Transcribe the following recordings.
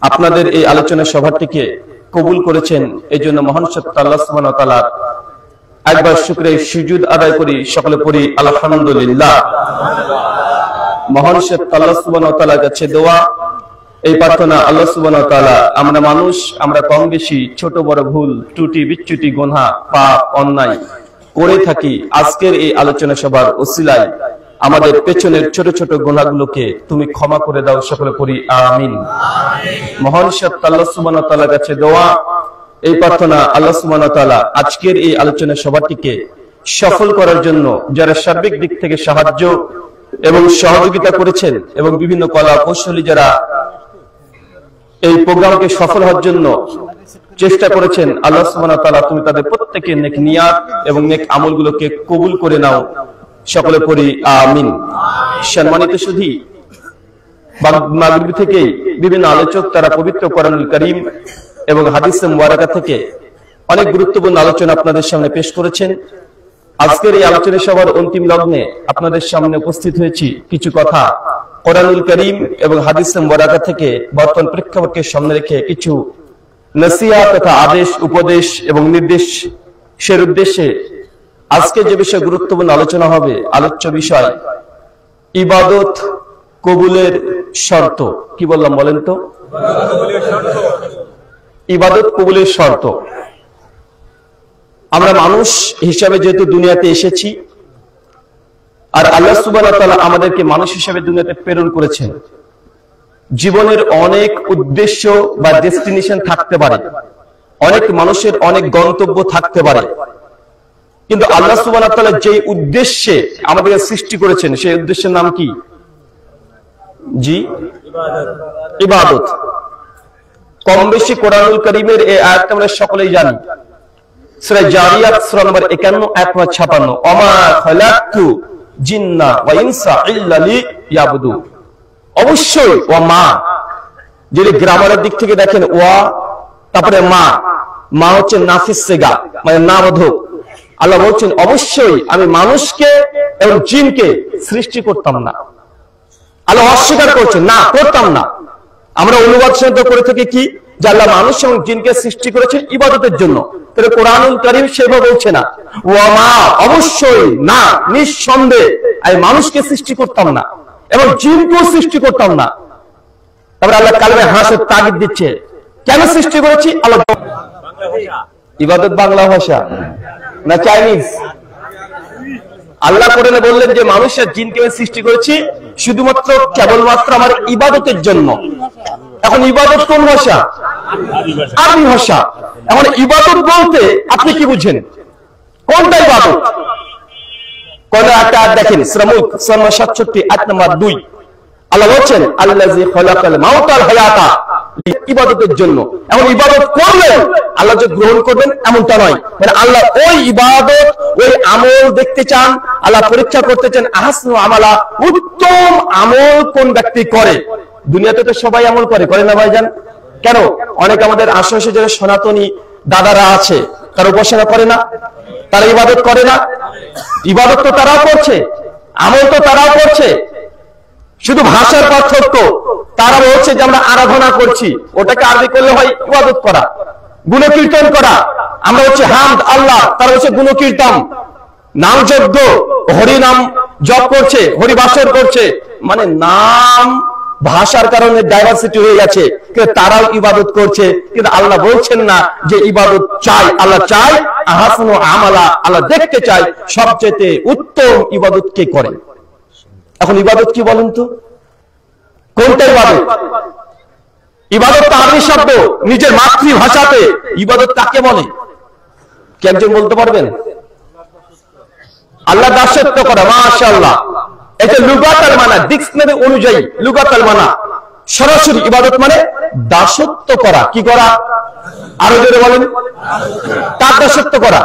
আপনাদের এই আলোচনা সভাটিকে কবুল করেছেন, এই জন্য মহান সত্তা আল্লাহ সুবহানাহু ওয়া তাআলার একবার শুকরিয়া সুজুদ আদায় করি, সকলে পড়ি আলহামদুলিল্লাহ। মহান সত্তা আল্লাহ সুবহানাহু ওয়া তাআলার কাছে দোয়া, এই প্রার্থনা, আল্লাহ সুবহানাহু ওয়া তাআলা, আমরা মানুষ, আমরা কম বেশি ছোট বড় ভুল ত্রুটি বিচ্যুতি গুনাহ পাপ অন্যায় করে থাকি। আজকের এই আলোচনা সভার ওসিলায় আমাদের পেছনের ছোট ছোট গুনাহগুলোকে তুমি ক্ষমা করে দাও, সকলে পড়ি আমিন। মহান সত্তা আল্লাহ সুবহানাহু ওয়া তাআলার কাছে দোয়া, এই প্রার্থনা, আল্লাহ সুবহানাহু ওয়া তাআলা আজকের এই আলোচনা সভাটিকে সফল করার জন্য যারা সার্বিক দিক থেকে সাহায্য এবং সহযোগিতা করেছেন এবং বিভিন্ন কলা কৌশলী যারা এই প্রোগ্রামকে সফল হওয়ার জন্য চেষ্টা করেছেন, আল্লাহ সুবহানাহু ওয়া তাআলা তুমি তাদের প্রত্যেকের নেক নিয়াত এবং নেক আমলগুলোকে কবুল করে নাও, সকলে পড়ি আমিন। সম্মানিত সুধী, মাগরিব থেকে বিভিন্ন আলোচক তারা পবিত্র কোরআনুল কারীম এবং হাদিসে মুবারাকা থেকে অনেক গুরুত্বপূর্ণ আলোচনা আপনাদের সামনে পেশ করেছেন। আজকের এই আলোচনা সভার অন্তিম লগ্নে আপনাদের সামনে উপস্থিত হয়েছি কিছু কথা কোরআনুল কারীম এবং হাদিসে মুবারাকা থেকে বর্তমান প্রেক্ষাপটকে সামনে রেখে কিছু নসিহত তথা আদেশ, উপদেশ এবং নির্দেশের উদ্দেশ্যে আজকে যে বিষয়ে গুরুত্বপূর্ণ আলোচনা হবে, আলোচ্য বিষয় ইবাদত কবুলের শর্ত। কি বললাম বলেন তো? ইবাদত কবুলের শর্ত। আমরা মানুষ হিসাবে যেহেতু দুনিয়াতে এসেছি, আর আল্লাহ সুবহানাহু ওয়া তাআলা আমাদেরকে মানুষ হিসাবে দুনিয়াতে প্রেরণ করেছেন, জীবনের অনেক উদ্দেশ্য বা ডেস্টিনেশন থাকতে পারে, অনেক মানুষের অনেক গন্তব্য থাকতে পারে, কিন্তু আল্লাহ সুবহানাহু ওয়া তাআলা যে উদ্দেশ্যে আমাদেরকে সৃষ্টি করেছেন সেই উদ্দেশ্যের নাম কি? জি, ইবাদত। কম বেশি কোরআনুল কারীমের এই আয়াতটা আমরা সকলেই জানি, সূরা জারিয়াত সূরা নম্বর 51 আয়াত নম্বর 56, ওমা খালাকতু জিন্না ওয়া ইনসা ইল্লা লিয়াবুদুন। অবশ্যই ওয়া মা, যদি গ্রামারের দিক থেকে দেখেন ওয়া তারপরে মা হচ্ছে নাফিস সিগা, মানে নামবোধক। আল্লাহ বলছেন অবশ্যই আমি মানুষকে এবং জিনকে সৃষ্টি করতাম না। আল্লাহ অস্বীকার করছেন, না করতাম না। আমরা অনুবাদ করে থাকি কি, যে আল্লাহ মানুষ এবং জিনকে সৃষ্টি করেছেন ইবাদতের জন্য, তাহলে কোরআনুল কারীম সেভাবে বলছে না, ওয়া মা, অবশ্যই না, নিঃসন্দেহে আমি মানুষকে সৃষ্টি করতাম না এবং জিনকেও সৃষ্টি করতাম না। তারপরে আল্লাহ কালমে হাসের তাগিদ দিচ্ছে, কেন সৃষ্টি করেছি? আল্লাহ ইবাদত বাংলা ভাষা না চাইনিজ? আল্লাহ কোরআনে বললেন যে মানুষের জিনকে আমি সৃষ্টি করেছি শুধুমাত্র কেবলমাত্র আমার ইবাদতের জন্য। এখন ইবাদত কোন ভাষা? আরবি ভাষা। এখন ইবাদত বলতে আপনি কি বুঝেন? কোনটা ইবাদত? কোন একটা দেখেন, সূরা মুলক সূরা 67 আয়াত নম্বর 2, আল্লাহ বলেন আল্লাযী খালাকাল মাউতা ওয়াল হায়াতা, ইবাদতের জন্য। এখন ইবাদত করলেন আল্লাহ যে গ্রহণ করবেন এমনটা নয়, মানে আল্লাহ ওই ইবাদত, ওই আমল দেখতে চান, আল্লাহ পরীক্ষা করতে চান আহসানু আমালা, উত্তম আমল কোন ব্যক্তি করে। দুনিয়াতে তো সবাই আমল করে না ভাইজান? কেন? অনেক আমাদের আশেপাশে যারা সনাতনী দাদারা আছে, তারা উপাসনা করে না, তারা ইবাদত করে না? ইবাদত তো তারাও করছে, আমল তো তারাও করছে, শুধু ভাষার পার্থক্য। তারা বলছে যে আমরা আরাধনা করছি, ওটাকে আরবি করলে হয় ইবাদত করা, গুণকীর্তন করা। আমরা হচ্ছে হামদ আল্লাহ, তারা হচ্ছে গুণকীর্তন, নাম যজ্ঞ, হরি নাম জপ করছে, হরি বাসর করছে। মানে নাম ভাষার কারণে ডাইভার্সিটি হয়ে গেছে, কিন্তু তারাও ইবাদত করছে। কিন্তু আল্লাহ বলছেন না যে ইবাদত চাই, আল্লাহ চাই আহসানু আমালা, আল্লাহ দেখতে চাই সবচেয়ে উত্তম ইবাদত কে করে। এখন ইবাদত কি বলেন তো? কোনটা ইবাদত? ইবাদত তো আরবি শব্দ, নিজের মাতৃভাষাতে ইবাদত কাকে বলে? কে একজন বলতে পারবেন? আল্লাহ দাসত্ব করা, মাশাআল্লাহ। এটা লুগাতাল মানা, ডিকশনারি অনুযায়ী লুগাতাল মানা সরাসরি ইবাদত মানে দাসত্ব করা। কি করা? আরো জোরে বলেন। কার দাসত্ব করা?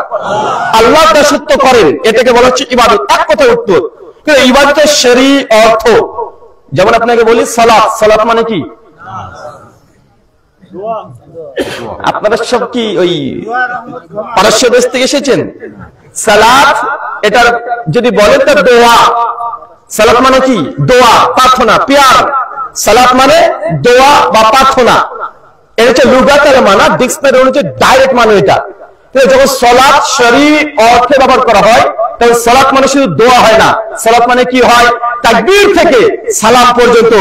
আল্লাহ দাসত্ব করেন, এটাকে বলা হচ্ছে ইবাদত। এক কথা উত্তর। কিন্তু ইবাদতের শরঈ অর্থ, যেমন আপনাকে বলি সালাত। সালাত মানে কি? আপনারা সব কি ওই পারস্য দেশ থেকে এসেছেন? সালাত এটা যদি বলেন তো দোয়া। সালাত মানে কি? দোয়া, প্রার্থনা, পিয়ার। সালাত মানে দোয়া বা প্রার্থনা, এটা হচ্ছে লুগাতের মানা, ডিকশনারি হচ্ছে ডাইরেক্ট মানে এটা। যখন সালাত শরঈ অর্থে ব্যবহার করা হয় তখন সালাত মানে শুধু দোয়া হয় না, সালাত মানে কি হয়, তাকবীর থেকে সালাম পর্যন্ত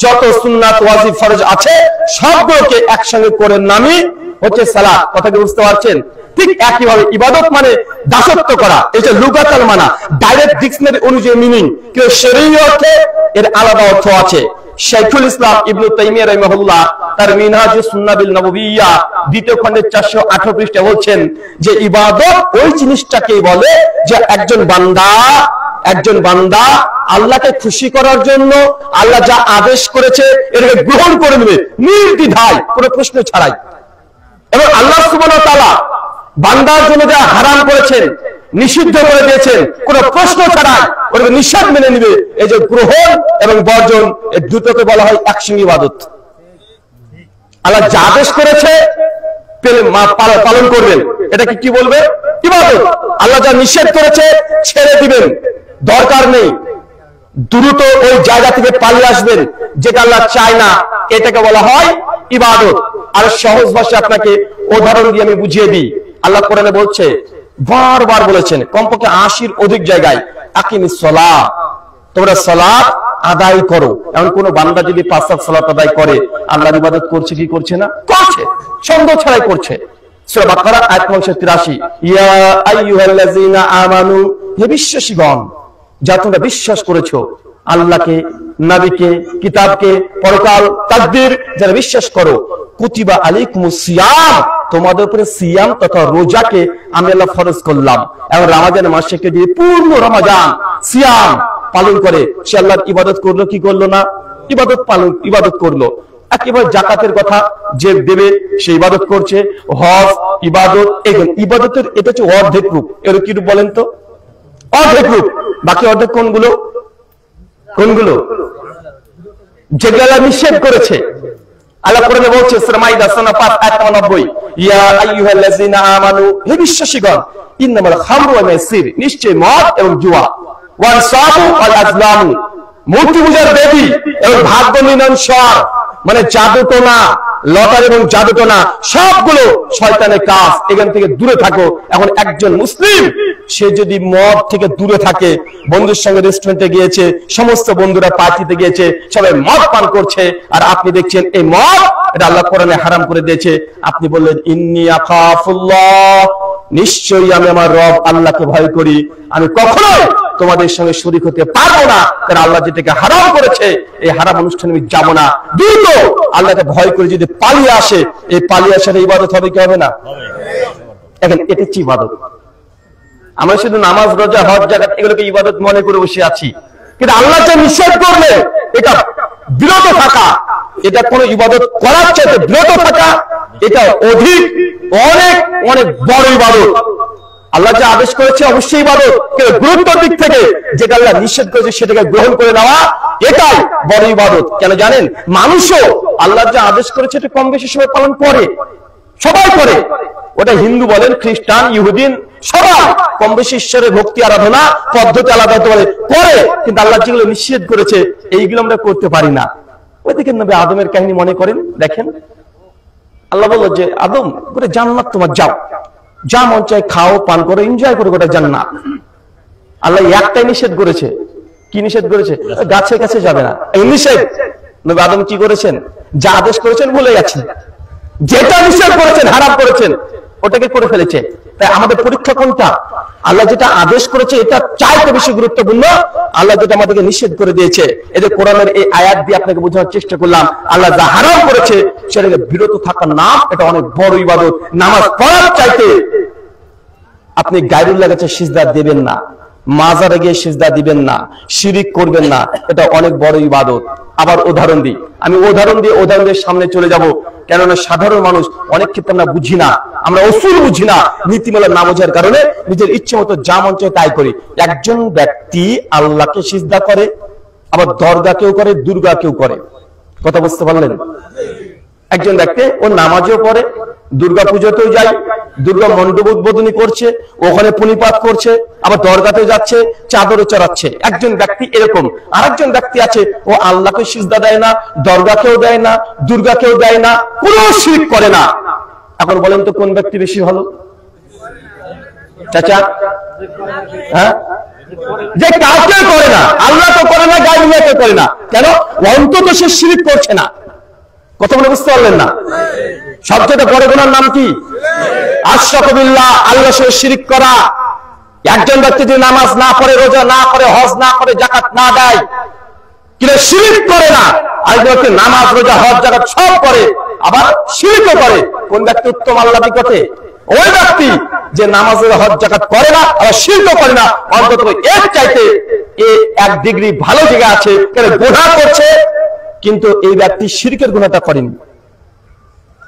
যত সুন্নাত ওয়াজিব ফরজ আছে সবগুলোকে একসঙ্গে করে নামই হচ্ছে সালাত। কথা কি বুঝতে পারছেন? ঠিক একইভাবে ইবাদত মানে দাসত্ব করা, এটা লুগাতাল মানা, ডাইরেক্ট ডিকশনারি অনুযায়ী মিনিং, কিন্তু শরঈ অর্থে এর আলাদা অর্থ আছে। শাইখুল ইসলাম ইবনে তাইমিয়া রাহিমাহুল্লাহ তার মিনহাজুস সুন্নাহ বিল নববিয়্যা দ্বিতীয় খণ্ডের 418 পৃষ্ঠায় বলছেন যে ইবাদত ওই জিনিসটাকেই বলে যে একজন বান্দা আল্লাহকে খুশি করার জন্য আল্লাহ যা আদেশ করেছে এটাকে গ্রহণ করে নেবে নির্দ্বিধায়, কোনো প্রশ্ন ছাড়াই। এবং আল্লাহ সুবহানাহু ওয়া তাআলা বান্দার জন্য যা হারাম করেছেন, নিষিদ্ধ করে দিয়েছেন, কোনো প্রশ্ন ছাড়াই ওটাকে নিষেধ মেনে নিবে। এই যে গ্রহণ এবং বর্জন, এই দুটোকে বলা হয় একসঙ্গে ইবাদত। আল্লাহ যা আদেশ করেছে পালন করবেন, এটাকে কি বলবে? ইবাদত। আল্লাহ যা নিষেধ করেছে ছেড়ে দিবেন, দরকার নেই, দ্রুত ওই জায়গা থেকে পালিয়ে আসবেন, যেটা আল্লাহ চায় না, এটাকে বলা হয় ইবাদত। আর সহজ ভাষায় আপনাকে উদাহরণ দিয়ে আমি বুঝিয়ে দিই। আল্লাহ কোরআনে বলছে, বারবার বলেছেন, কমপক্ষে 80 অধিক জায়গায়, আকিমিস সালাহ, তোমরা সালাত আদায় করো। এমন কোন বান্দা যদি 5 ওয়াক্ত সালাত আদায় করে আল্লাহর ইবাদত করছে কি করছে না? করছে, সন্দেহ ছাড়াই করছে। সূরা বাকারা আয়াত নম্বর 83, ইয়া আইয়ুহাল্লাযীনা আমানু, হে বিশ্বাসীগণ, যা তোমরা বিশ্বাস করেছো আল্লাহকে, নবীকে, কিতাবকে, পরকাল, তাকদীর, যারা বিশ্বাস করো, কুতিবা আলাইকুমুস সিয়াম, তোমাদের উপরে সিয়াম তথা রোজাকে আমি আল্লাহ ফরজ করলাম। এবং রমজানের মাসে কে যদি পূর্ণ রমজান সিয়াম পালন করে সে আল্লাহর ইবাদত করলো কি করলো না? ইবাদত করলো। একেবারে জাকাতের কথা যে দেবে সে ইবাদত করছে। হজ ইবাদত, ইবাদতের এটা হচ্ছে অর্ধেক রূপ। এর কি রূপ বলেন তো? অর্ধেক রূপ। বাকি অর্ধেক কোনগুলো? যেগুলো নিষেধ করেছে। আল্লাহ কোরআনে বলছে সূরা মাইদা 5 আয়াত 90, ইয়া আইয়ুহাল্লাযীনা আমানু, হে বিশ্বাসীগণ, ইন্নামাল খামরু ওয়াল মাইসির, নিশ্চয় মদ এবং জুয়া, ওয়াল সাবু ওয়াল আজলামু, মূর্তি পূজার দেবী এবং ভাগ্য নির্ণয় স্বর, মানে জাদুটোনা, লটারি এবং জাদুটোনা সবগুলো শয়তানের কাজ, এখান থেকে দূরে থাকো। এখন একজন মুসলিম সে যদি মদ থেকে দূরে থাকে, বন্ধুর সঙ্গে রেস্টুরেন্টে গিয়েছে, সমস্ত বন্ধুরা পার্টিতে গিয়েছে, সবাই মদ পান করছে, আর আপনি দেখছেন এই মদ এটা আল্লাহ কোরআনে হারাম করে দিয়েছে, আপনি বললেন ইন্নী আখাফুল্লাহ, নিশ্চয়ই আমি আমার রব আল্লাহকে ভয় করি, আমি কখনোই তোমাদের সঙ্গে শরীক হতে পারবো না, কারণ আল্লাহ যেটাকে হারাম করেছে এই হারাম অনুষ্ঠানে আমি যাবো না। দ্রুত আল্লাহকে ভয় করে যদি পালিয়ে আসে, এই পালিয়ে আসার ইবাদত হবে কি হবে না? এখন এটা হচ্ছে ইবাদত। আমরা শুধু নামাজ, রোজা, হজ, যাকাত এগুলোকে ইবাদত মনে করে বসে আছি, কিন্তু আল্লাহ যে নিষেধ করলে এটা বিরত থাকা, এটা কোন ইবাদত করার চাইতে বিরত থাকা, এটা অধিক অনেক অনেক বড় ইবাদত। আল্লাহ যে আদেশ করেছে অবশ্যই ইবাদত, কিন্তু গুরুত্বের দিক থেকে যেটা আল্লাহ নিষেধ করেছে সেটাকে গ্রহণ করে নেওয়া, এটাই বড় ইবাদত। কেন জানেন? মানুষও আল্লাহ যে আদেশ করেছে এটা কম বেশি সবাই পালন করে, সবাই করে। ওটা হিন্দু বলেন, খ্রিস্টান, ইহুদিন, সবাই কম বেশি ঈশ্বরের ভক্তি আরাধনা পদ্ধতি আলাদা হতে পারে, করে, কিন্তু আল্লাহ যেগুলো নিষেধ করেছে এইগুলো আমরা করতে পারি না। ওইদিকে নবী আদমের কাহিনী মনে করেন, দেখেন আল্লাহ বলল যে আদম, গোটা জান্নাত তোমার, যাও, যা মন চায় খাও, পান করো, এনজয় করো গোটা জান্নাত। আল্লাহ একটাই নিষেধ করেছে। কি নিষেধ করেছে? গাছের কাছে যাবে না, এই নিষেধ। নবী আদম কি করেছেন? যা আদেশ করেছেন ভুলে গেছেন, যেটা নিষেধ করেছেন, হারাম করেছেন, ওটাকে করে ফেলেছে। তাই আমাদের পরীক্ষা কোনটা? আল্লাহ যেটা আদেশ করেছে এটা চাইতে বেশি গুরুত্বপূর্ণ আল্লাহ যেটা আমাদেরকে নিষেধ করে দিয়েছে। এদের কোরআনের এই আয়াত দিয়ে আপনাকে বোঝানোর চেষ্টা করলাম, আল্লাহ যা হারাম করেছে সেটাকে বিরত থাকার নাম, এটা অনেক বড় ইবাদত। নামাজ পড়ার চাইতে আপনি গায়রুল্লাহর কাছে সিজদা দেবেন না, মাজারে গিয়ে সিজদা দিবেন না, শিরিক করবেন না, এটা অনেক বড় ইবাদত। আবার উদাহরণ দিই, আমি উদাহরণের সামনে চলে যাব, কেননা সাধারণ মানুষ অনেক ক্ষেত্রে আমরা বুঝি না, আমরা উসুল বুঝি না, নীতিমালা না বোঝার কারণে নিজের ইচ্ছে মতো যা মন চায় তাই করি। একজন ব্যক্তি আল্লাহকে সিজদা করে, আবার দরগাকেও করে, দুর্গাকেও করে। কথা বুঝতে পারলেন? একজন ব্যক্তি ও নামাজও পড়ে, দুর্গা পুজোতেও যায়, দুর্গা মণ্ডপ উদ্বোধনী করছে, ওখানে পুনিপাত করছে, আবার দরগাতে যাচ্ছে, চাদরে চড়াচ্ছে। একজন ব্যক্তি এরকম, আরেকজন ব্যক্তি আছে ও আল্লাহকে সিজদা দেয় না, দরগাকেও দেয় না, দুর্গাকেও দেয় না, কোনো শিরক করে না। এখন বলেন তো কোন ব্যক্তি বেশি ভালো? চাচা, হ্যাঁ, যে কাউকে করে না, আল্লাহ তো করে না, গায়বকে করে না, কেন? অন্তত সে শিরক করছে না। কথা বলে বুঝতে পারলেন না? সবচেয়ে বড় গুনার নাম কি? আশরাকু বিল্লাহ, আল্লাহর সাথে শিরক করা। একজন ব্যক্তি যদি নামাজ না পড়ে, রোজা না করে, হজ না করে, যাকাত না দেয়, কিন্তু শিরক করে না, আরেকজন ব্যক্তি নামাজ, রোজা, হজ, যাকাত সব করে, আবার শিরকও করে, কোন ব্যক্তি উত্তম আল্লাহর নিকটে? ওই ব্যক্তি যে নামাজ, রোজা, হজ, যাকাত করে না, আবার শিরকও করে না, অন্তত এর চাইতে এক ডিগ্রি ভালো জায়গা আছে। কারণ গুনাহ করছে কিন্তু এই ব্যক্তি শিরকের গুনাহটা করেনি।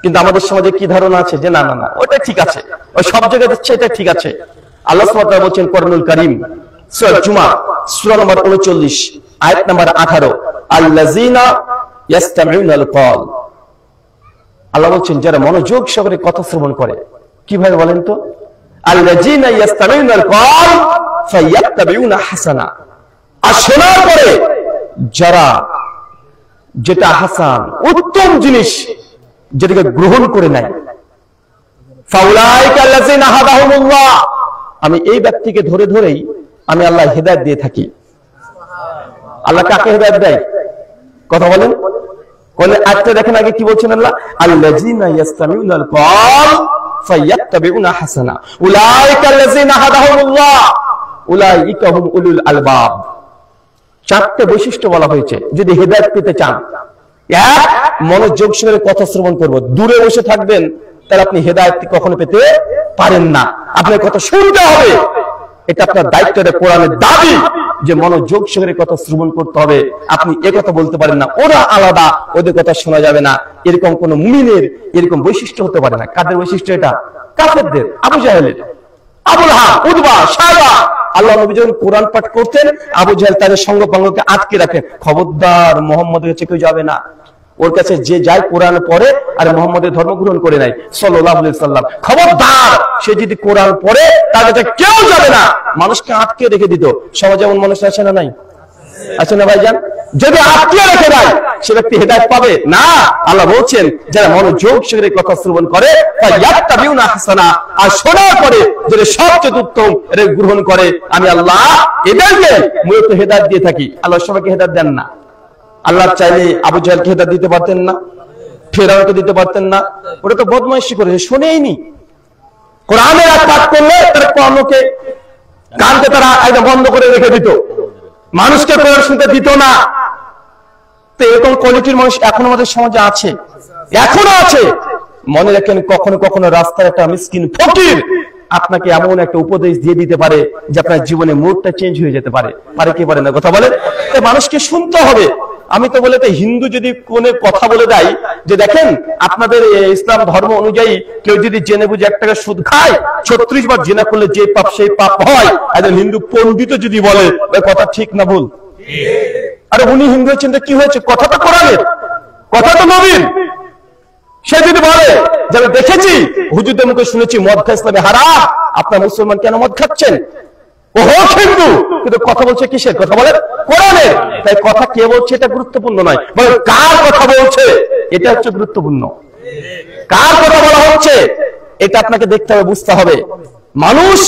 কিন্তু আমাদের সমাজে কি ধারণা আছে যে না না না, ওটা ঠিক আছে, ওই সব জায়গায় দিচ্ছে, এটা ঠিক আছে। আল্লাহ সুবহানাহু ওয়া তাআলা বলেন কোরআনুল কারীম সূরা জুমা সূরা নম্বর 39 আয়াত নম্বর 18, আল্লাযীনা ইয়াসতামিউনাল কওল। আল্লাহ বলছেন যারা মনোযোগ সহকারে কথা শ্রবণ করে। কিভাবে বলেন তো? আল্লাযীনা ইয়াসতামিউনাল কওল ফায়াত্তাবিউনা হাসানা। আর শোনার পরে যারা যেটা হাসান, উত্তম জিনিস, যেটাকে গ্রহণ করে নেয়, ফাউলাইকা আল্লাযীনা হাদাহুমুল্লাহ, আমি এই ব্যক্তিকে ধরে ধরেই আমি আল্লাহ হেদায়েত দিয়ে থাকি। আল্লাহ কাকে হেদায়েত দেয়? কথা বলেন। কোন আয়াতে দেখেন আগে কি বলছেন আল্লাহ? আল্লাযীনা ইয়াসতামিউনাল কওল ফায়াত্তাবিউনা হাসানা উলাইকা আল্লাযীনা হাদাহুমুল্লাহ উলাইকা হুম উলুল আলবাব। চারটি বৈশিষ্ট্য বলা হয়েছে যদি হেদায়েত পেতে চান। এক, মনোযোগ সহকারে কথা শ্রবণ করব। দূরে বসে থাকবেন তাহলে আপনি হেদায়েত কখনো পেতে পারেন না। আপনার কথা শুনতে হবে, এটা আপনার দায়িত্ব, এটা কোরআনের দাবি যে মনোযোগ সহকারে কথা শ্রবণ করতে হবে। আপনি একথা বলতে পারেন না ওরা আলাদা, ওদের কথা শোনা যাবে না, এরকম কোন মুমিনের এরকম বৈশিষ্ট্য হতে পারে না। কাদের বৈশিষ্ট্য এটা? কাফেরদের, আবু জাহেলের, আবু লাহাব, উতবা, শায়বা। আল্লাহ নবী যখন কোরআন পাঠ করতেন, আবু জাহেল তাদের সঙ্গ পাঙ্গকে আটকে রাখেন, খবরদার মুহাম্মদের কাছে কেউ যাবে না। ওর কাছে যে যায় কোরআন পড়ে আর মুহাম্মদের ধর্ম গ্রহণ করে নাই সাল্লাল্লাহু আলাইহি সাল্লাম, খবরদার সে যদি কোরআন পড়ে তার কাছে কেউ যাবে না। মানুষকে আটকে রেখে দিত। সমাজে এমন মানুষ আছে না? নাই, আছে না ভাইজান? যদি আটকে রেখে দেয় সে ব্যক্তি হেদায়েত পাবে না। আল্লাহ বলছেন যারা মনোযোগ সহকারে কথা শ্রবণ করে ফায়াত্তাবিউনা হাসানা, আর শোনার পরে যারা সবচেয়ে উত্তম এর গ্রহণ করে, আমি আল্লাহ এদেরকে মূলত হেদায়েত দিয়ে থাকি। আল্লাহ সবাইকে হেদায়েত দেন না। আল্লাহ চাইলে আবু জাহেলকে হেদায়েত দিতে পারতেন না, ফেরাউনকে দিতে পারতেন না? ওটা তো বদমাইশি করেছে, শোনেইনি। কোরআনের আয়াত পাঠ করলে তার কর্ণকে, কানকে তারা একদম বন্ধ করে রেখে দিত, মানুষকে কোরআন শুনতে দিত না। তো এরকম কোয়ালিটির মানুষ এখন আমাদের সমাজে আছে, এখনো আছে। মনে রাখেন কখনো কখনো রাস্তার একটা মিসকিন ফকির আপনাকে এমন একটা উপদেশ দিয়ে দিতে পারে যে আপনার জীবনে মুডটা চেঞ্জ হয়ে যেতে পারে। পারে কি পারে না? কথা বলেন। মানুষকে শুনতে হবে। আমি তো বলে হিন্দু যদি কোন কথা বলে দেয় যে দেখেন আপনাদের ইসলাম ধর্ম অনুযায়ী কেউ যদি জেনে বুঝে 1 টাকা সুদ খায় 36 বার জিনা করলে যে পাপ সেই পাপ হয়, একজন হিন্দু পণ্ডিত যদি বলে কথা ঠিক না ভুল? আরে উনি হিন্দু হচ্ছেন তো কি হয়েছে? কথা তো কোরআনের, কথা তো নবীর। সে যদি বলে যে আমি দেখেছি হুজুরদের মুখে শুনেছি মদ খা ইসলামে হারাম, আপনার মুসলমান কেন মদ খাচ্ছেন? ও হোক হিন্দু, কিন্তু কথা বলছে কিসের? কথা বলে কোরআনের। তাই কথা কে বলছে এটা গুরুত্বপূর্ণ নয়, বলে কার কথা বলছে এটা হচ্ছে গুরুত্বপূর্ণ। কার কথা বলা হচ্ছে এটা আপনাকে দেখতে হবে, বুঝতে হবে। মানুষ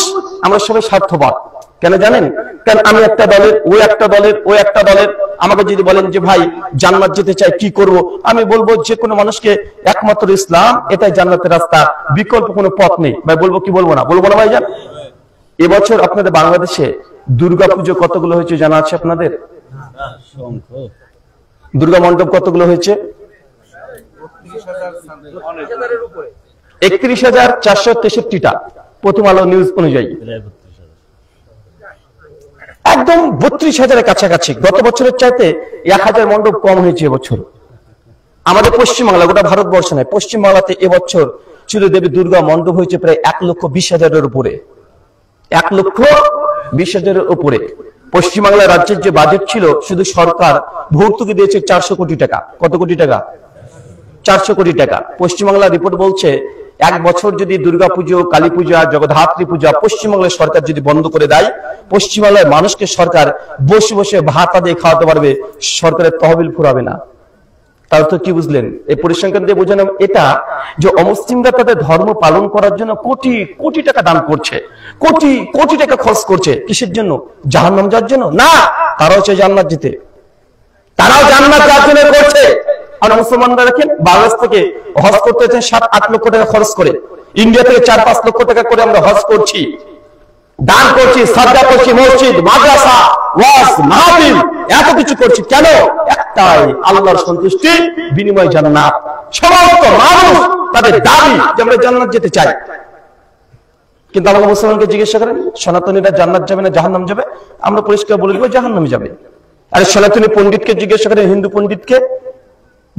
আমরা সবাই স্বার্থপর। কেন জানেন? কারণ আমি একটা দলের, ও একটা দলের, ও একটা দলের। আমাকে যদি বলেন যে ভাই জান্নাত যেতে চাই কি করব, আমি বলবো যে কোনো মানুষকে একমাত্র ইসলাম এটাই জান্নাতের রাস্তা, বিকল্প কোনো পথ নেই। ভাই বলবো কি বলবো না? বলবো না ভাইজান? এবছর আপনাদের বাংলাদেশে দুর্গাপুজো কতগুলো হয়েছে জানা আছে আপনাদের? দুর্গা মণ্ডপ কতগুলো হয়েছে? 31,463টা প্রথম আলো নিউজ অনুযায়ী, একদম 32,000-এর কাছাকাছি। গত বছরের চাইতে 1,000 মণ্ডপ কম হয়েছে এবছর। আমাদের পশ্চিমবাংলা, গোটা ভারতবর্ষ নয়, পশ্চিমবাংলাতে এবছর শুধু দেবী দুর্গা মণ্ডপ হয়েছে প্রায় 1,20,000-এর উপরে। 1,20,000-এর উপরে। পশ্চিমবাংলা রাজ্যের যে বাজেট ছিল, শুধু সরকার ভর্তুকি দিয়েছে 400 কোটি টাকা। কত কোটি টাকা? 400 কোটি টাকা। পশ্চিমবাংলার রিপোর্ট বলছে এক বছর যদি দুর্গাপুজো, কালী পূজা, জগদ্ধাত্রী পূজা পশ্চিমবঙ্গের সরকার যদি বন্ধ করে দেয়, পশ্চিমবাংলার মানুষকে সরকার বসে বসে ভাতা দিয়ে খাওয়াতে পারবে, সরকারের তহবিল ফুরাবে না। তার তো কি বুঝলেন? এই পরিসংখ্যান দিয়ে বোঝানো এটা যে অমুসলিমরা তাদের ধর্ম পালন করার জন্য কোটি কোটি টাকা দান করছে, কোটি কোটি টাকা খরচ করছে। কিসের জন্য? জাহান্নাম যাওয়ার জন্য না, তারাও চায় জান্নাত যেতে, তারাও জান্নাত যাওয়ার জন্য করছে। আর মুসলমানরা দেখেন বাংলাদেশ থেকে হজ করতে হচ্ছে 7-8 লক্ষ টাকা খরচ করে, ইন্ডিয়া থেকে 4-5 লক্ষ টাকা করে আমরা হজ করছি, দান করছি, সাদকা করছি, মসজিদ, মাদ্রাসা, ওয়াজ, মাহফিল এত কিছু করছি। কেন? একটাই, আল্লাহর সন্তুষ্টি, বিনিময় জান্নাত। সমস্ত মানুষ তাদের দাবি যে আমরা জান্নাত যেতে চাই। কিন্তু আমাকে মুসলমানকে জিজ্ঞাসা করেন সনাতনীরা জান্নাত যাবে না জাহান্নাম যাবে, আমরা পরিষ্কার বলে দিব জাহান্নামে যাবে। আরে সনাতনী পণ্ডিতকে জিজ্ঞাসা করেন, হিন্দু পণ্ডিতকে,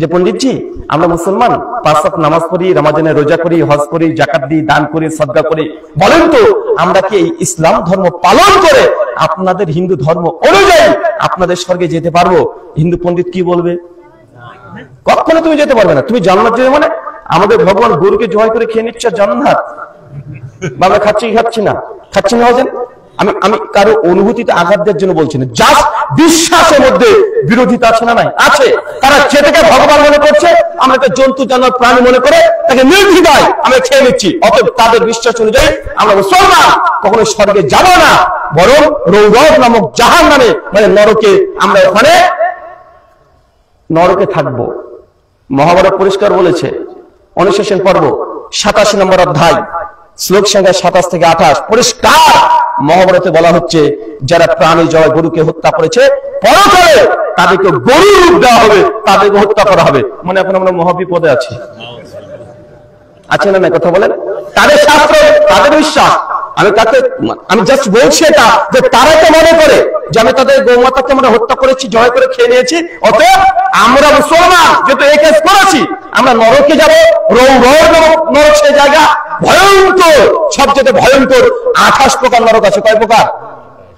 যে পণ্ডিতজি আমরা মুসলমান 5 ওয়াক্ত নামাজ পড়ি, রমজানে রোজা করি, হজ করি, যাকাত দিই, দান করি, সাদকা করি, বলেন তো আমরা কি এই ইসলাম ধর্ম পালন করে আপনাদের হিন্দু ধর্ম অনুযায়ী আপনাদের স্বর্গে যেতে পারবো? হিন্দু পণ্ডিত কি বলবে? কখনো তুমি যেতে পারবে না। তুমি জান্নাত যাবে মানে আমাদের ভগবান গরুকে জবাই করে খেয়ে নিচ্ছে জান্নাত, বাবা খাচ্ছি না হয়েছেন। আমি কারো অনুভূতিতে আঘাত দেওয়ার জন্য বলছি না, জাস্ট বিশ্বাসের মধ্যে বিরোধিতা আছে না? নাই আছে। তারা যেটাকে ভগবান মনে করছে, আমরা একটা জন্তু জানোয়ার প্রাণী মনে করে তাকে নির্দ্বিধায় আমরা খেয়ে নিচ্ছি। অতএব তাদের বিশ্বাস অনুযায়ী আমরা মুসলমান কখনো স্বর্গে যাব না, বরং রৌরব নামক জাহান্নামে মানে নরকে, আমরা ওখানে নরকে থাকবো। মহাভারত পরিষ্কার বলেছে, অনুশাসন পর্ব 87 নম্বর অধ্যায়, শ্লোক সংখ্যা 27 থেকে 28, পরিষ্কার মহাভারতে বলা হচ্ছে যারা প্রাণী জয় গরুকে হত্যা করেছে পরকালে তাদেরকে গরু রূপ দেওয়া হবে, তাদেরকে হত্যা করা হবে। মানে এখন আমরা মহাবিপদে আছি, আছে না? কথা বলেন। তাদের শাস্ত্র, তাদের বিশ্বাস। আমি জাস্ট বলছি এটা যে তারা তো মনে করে যে আমি তাদের গৌমাতাকে আমরা হত্যা করেছি, জয় করে খেয়ে নিয়েছি, অতএব আমরা মুসলমান যেহেতু এই কাজ করেছি আমরা নরকে যাবো। নরক সে জায়গা ভয়ঙ্কর, সবচেয়ে ভয়ঙ্কর 28 প্রকার নরক আছে। কয় প্রকার?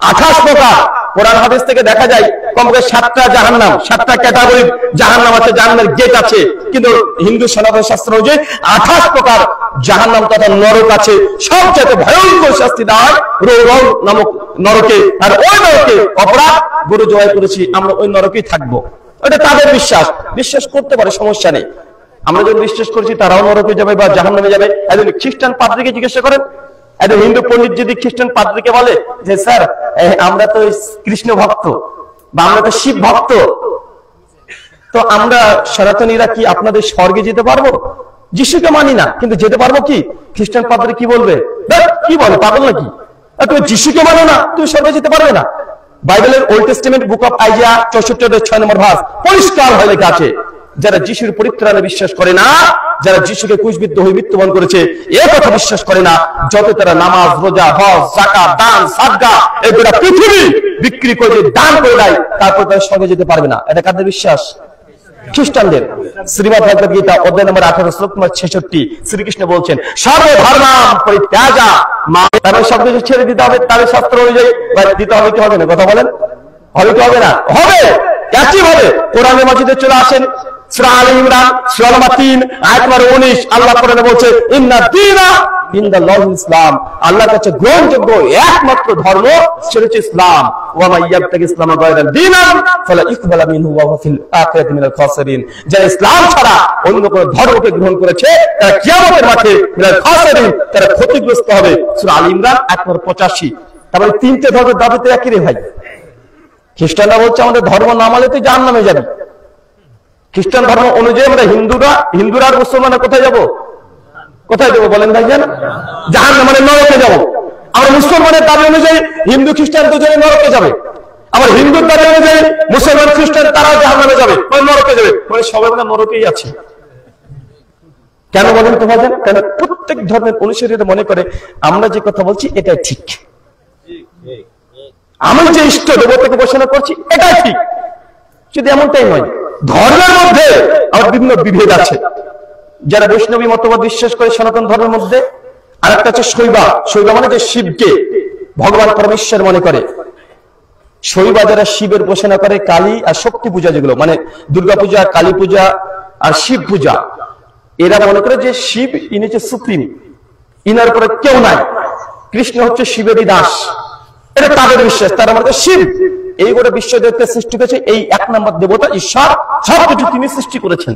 28 প্রকার। কোরআন হাদিস থেকে দেখা যায় কমপক্ষে 7টা জাহান্নাম, 7টা ক্যাটাগরি জাহান্নাম আছে, জাহান্নামের গেট আছে। কিন্তু হিন্দু সনাতন শাস্ত্র অনুযায়ী 28 প্রকার জাহান্নাম তথা নরক আছে। সবচেয়ে ভয়ঙ্কর শাস্তি দেওয়া হয় রৌরব নামক নরকে। আর ওই নরকে অপরাধ গরু জবাই করেছি, আমরা ওই নরকেই থাকবো। এটা তাদের বিশ্বাস, বিশ্বাস করতে পারে, সমস্যা নেই। আমরা যখন বিশ্বাস করছি তারাও নরকে যাবে বা জাহান্নামে যাবে। একজন খ্রিস্টান পাদ্রীকে জিজ্ঞাসা করেন, একজন হিন্দু পণ্ডিত যদি খ্রিস্টান পাদ্রীকে বলে যে স্যার আমরা তো কৃষ্ণ ভক্ত বা আমরা তো শিব ভক্ত, তো আমরা সনাতনীরা কি আপনাদের স্বর্গে যেতে পারবো? যিশুকে মানি না কিন্তু যেতে পারবো কি? খ্রিস্টান পাদ্রী কি বলবে? কি বলে, পাগল নাকি? তুমি যিশুকে মানো না, তুমি স্বর্গে যেতে পারবে না। বাইবেলের Old Testament book of Isaiah 64-6 নম্বর ভার্স পরিষ্কার হয়ে লেখা আছে, যারা যিশুর পরিত্রাণে বিশ্বাস করে না, যারা যিশুকে ক্রুশবিদ্ধ হয়ে মৃত্যুবরণ করেছে এ কথা বিশ্বাস করে না, যত তারা নামাজ, রোজা, হজ, যাকাত, দান, সাদকা এগুলো পৃথিবী বিক্রি করে দান করে দেয়, তারপর তারা স্বর্গে যেতে পারবে না। এটা কাদের বিশ্বাস? খ্রিস্টানদের। শ্রীমদ্ ভগবদ গীতা অধ্যায় নম্বর 18 শ্লোক নম্বর 66 শ্রীকৃষ্ণ বলছেন সর্বধর্মাম পরিত্যাজ্য মা, তারা সব কিছু ছেড়ে দিতে হবে তাদের শাস্ত্র অনুযায়ী। দিতে হবে কি হবে না? কথা বলেন, হবে কি হবে না? হবে। একইভাবে কোরআন মাজিদে চলে আসেন সূরা আলে ইমরান সূরা নম্বর 3 আয়াত নম্বর 19, আল্লাহ কোরআনে বলছে ইন্না দীনা ইনদাল্লাহিল ইসলাম, আল্লাহর কাছে গ্রহণযোগ্য একমাত্র ধর্ম সেটা হচ্ছে ইসলাম। ওয়া মা ইয়াবতাগি ইসলামা গায়রা দীনান ফালা ইকবালা মিনহু ওয়া হুয়া ফিল আখিরাতি মিনাল খাসিরিন, যারা ইসলাম ছাড়া অন্য কোন ধর্মকে গ্রহণ করেছে তারা কিয়ামতের মাঠে মিনাল খাসিরিন, তারা ক্ষতিগ্রস্ত হবে। সূরা আলে ইমরান আয়াত নম্বর 85। তারপরে তিনটে ধর্মের দাবিতে একই রে ভাই। খ্রিস্টানরা বলছে আমাদের ধর্ম না মানলে তুই জাহান্নামে যাবি। খ্রিস্টান ধর্ম অনুযায়ী আমরা হিন্দুরা আর মুসলমানরা কোথায় যাবো? কোথায় যাবো বলেন ভাই? জান জাহান্নামে মানে নরকে যাবো। আমরা মুসলমানের দাবি অনুযায়ী হিন্দু খ্রিস্টান দুজনে নরকে যাবে, আবার হিন্দুর দাবি অনুযায়ী মুসলমান খ্রিস্টান তারাও জাহান্নামে যাবে, মানে নরকে যাবে, মানে সবাই আমরা নরকেই আছে। কেন বলেন তো ভাই? কেন? প্রত্যেক ধর্মের অনুসারীরা মনে করে আমরা যে কথা বলছি এটাই ঠিক, আমি যে ইষ্ট দেবতাকে উপাসনা করছি এটাই ঠিক। যদি এমনটাই নয়, ধর্মের মধ্যে আবার বিভিন্ন বিভেদ আছে। যারা বৈষ্ণবী মতবাদ বিশ্বাস করে সনাতন ধর্মের মধ্যে, আর একটা হচ্ছে শৈবা মানে যে শিবকে ভগবান পরমেশ্বর মনে করে। শৈবা যারা শিবের উপাসনা করে, কালী আর শক্তি পূজা যেগুলো মানে দুর্গা পূজা, কালী পূজা আর শিব পূজা, এরা মনে করে যে শিব ইনি হচ্ছে সুপ্রিম, ইনার পরে কেউ নাই, কৃষ্ণ হচ্ছে শিবেরই দাস, এটা তাদের বিশ্বাস। তারা মনে করে শিব এই গোটা বিশ্ব জগতের সৃষ্টি করেছে, এই এক নম্বর দেবতা ঈশ্বর, সবকিছু তিনি সৃষ্টি করেছেন।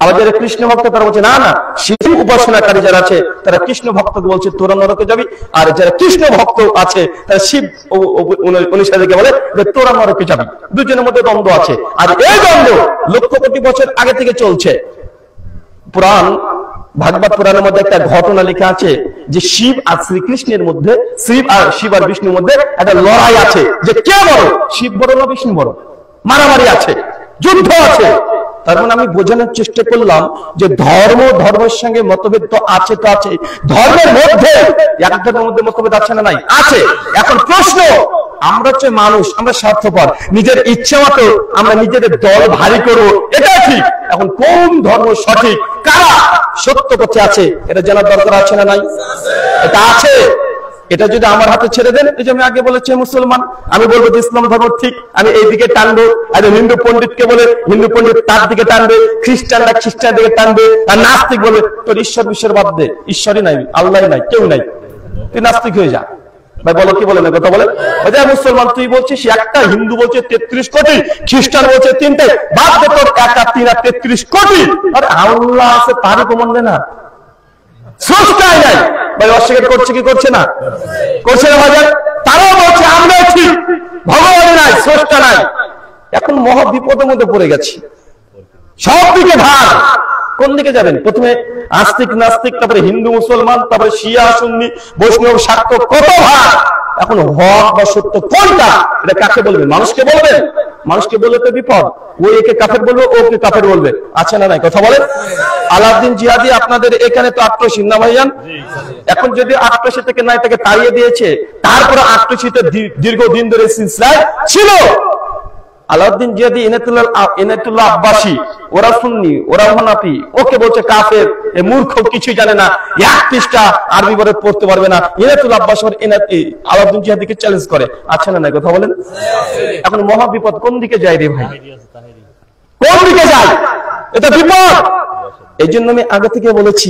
আবার যারা কৃষ্ণ ভক্ত তারা বলছে না না, শিব উপাসনাকারী যারা আছে তারা কৃষ্ণ ভক্ত বলছে তোরা নরকে যাবি, আর যারা কৃষ্ণ ভক্ত আছে তারা শিব অনুসারীকে বলে যে তোরা নরকে যাবি। দুজনের মধ্যে দ্বন্দ্ব আছে, আর এই দ্বন্দ্ব লক্ষ কোটি বছর আগে থেকে চলছে। পুরাণ ভাগবত পুরাণের মধ্যে একটা ঘটনা লেখা আছে যে শিব আর শ্রীকৃষ্ণের মধ্যে, শিব আর বিষ্ণুর মধ্যে একটা লড়াই আছে, যে কে বড়, শিব বড় না বিষ্ণু বড়, মারামারি আছে, যুদ্ধ আছে। তার মানে আমি বোঝানোর চেষ্টা করলাম যে ধর্মের সঙ্গে মতভেদ তো আছে, তো আছে, ধর্মের মধ্যে এক ধর্মের মধ্যে মতভেদ আছে না নাই, আছে। এখন প্রশ্ন, আমরা হচ্ছে মানুষ, আমরা স্বার্থপর, নিজের ইচ্ছা মতো আমরা নিজেদের দল ভারী করবো, এটা ঠিক। এখন কোন ধর্ম সঠিক, কারা সত্য পথে আছে, এটা জানার দরকার আছে না নাই? এটা আছে। এটা যদি আমার হাতে ছেড়ে দেন, এই যে আমি আগে বলেছি মুসলমান, আমি বলবো যে ইসলাম ধর্ম ঠিক, আমি এই দিকে টানবো, আর হিন্দু পন্ডিতকে বলে হিন্দু পন্ডিত তার দিকে টানবে, খ্রিস্টানরা খ্রিস্টান দিকে টানবে, আর নাস্তিক বলে তোর ঈশ্বর বিশ্বের বাদ দে, ঈশ্বরই নাই, আল্লাহ নাই, কেউ নাই, তুই নাস্তিক হয়ে যা। ভাই বলো, কি বলে না কথা বলে? মুসলমান তুই বলছিস একটা, হিন্দু বলছে 33 কোটি, খ্রিস্টান বলছে 3টে, বাদ দে তোর 1 আর 3 আর 33 কোটি। আরে আল্লাহ আছে, তারই প্রমাণ দে না, স্রষ্টাই নাই। ভাই অস্বীকার করছে কি করছে না? করছে না ভাইজান? তারাও বলছে আমরা ঠিক, ভগবান নাই, স্রষ্টা নাই। এখন মহা বিপদের মধ্যে পড়ে গেছি, সব দিকে ভাগ। কোন দিকে যাবেন? প্রথমে আস্তিক নাস্তিক, তারপরে হিন্দু মুসলমান, তারপরে শিয়া সুন্নি বৈষ্ণব শাক্ত, কত ভাগ। এখন হক বা সত্য কোনটা, এটা কাকে বলবেন? মানুষকে বলবেন? মানুষকে বললে তো বিপদ, ওই একে কাফের বলবে, ওকে কাফের বলবে, আছে না নাই? কথা বলেন। আলাউদ্দিন জিহাদি আপনাদের এখানে তো 88 না ভাইজান? এখন যদি 88 থেকে নাই তাকে তাড়িয়ে দিয়েছে, তারপরে 88 দীর্ঘদিন ধরে সিলসিলায় ছিল। আলাউদ্দিন জিহাদি ইনায়েতুল্লাহ আব্বাসী, ওরা সুন্নি, ওরা হানাফি, ওকে বলছে কাফের, এ মূর্খ, কিছুই জানে না, 1 পৃষ্ঠা আরবি বলে পড়তে পারবে না। ইনায়েতুল্লাহ আব্বাসী আলাউদ্দিন জিহাদিকে চ্যালেঞ্জ করে, আছে না নাই? কথা বলেন। এখন মহা বিপদ, কোন দিকে যায় রে ভাই, কোন দিকে যায়? এটা বিপদ। এই জন্য আমি আগে থেকে বলেছি,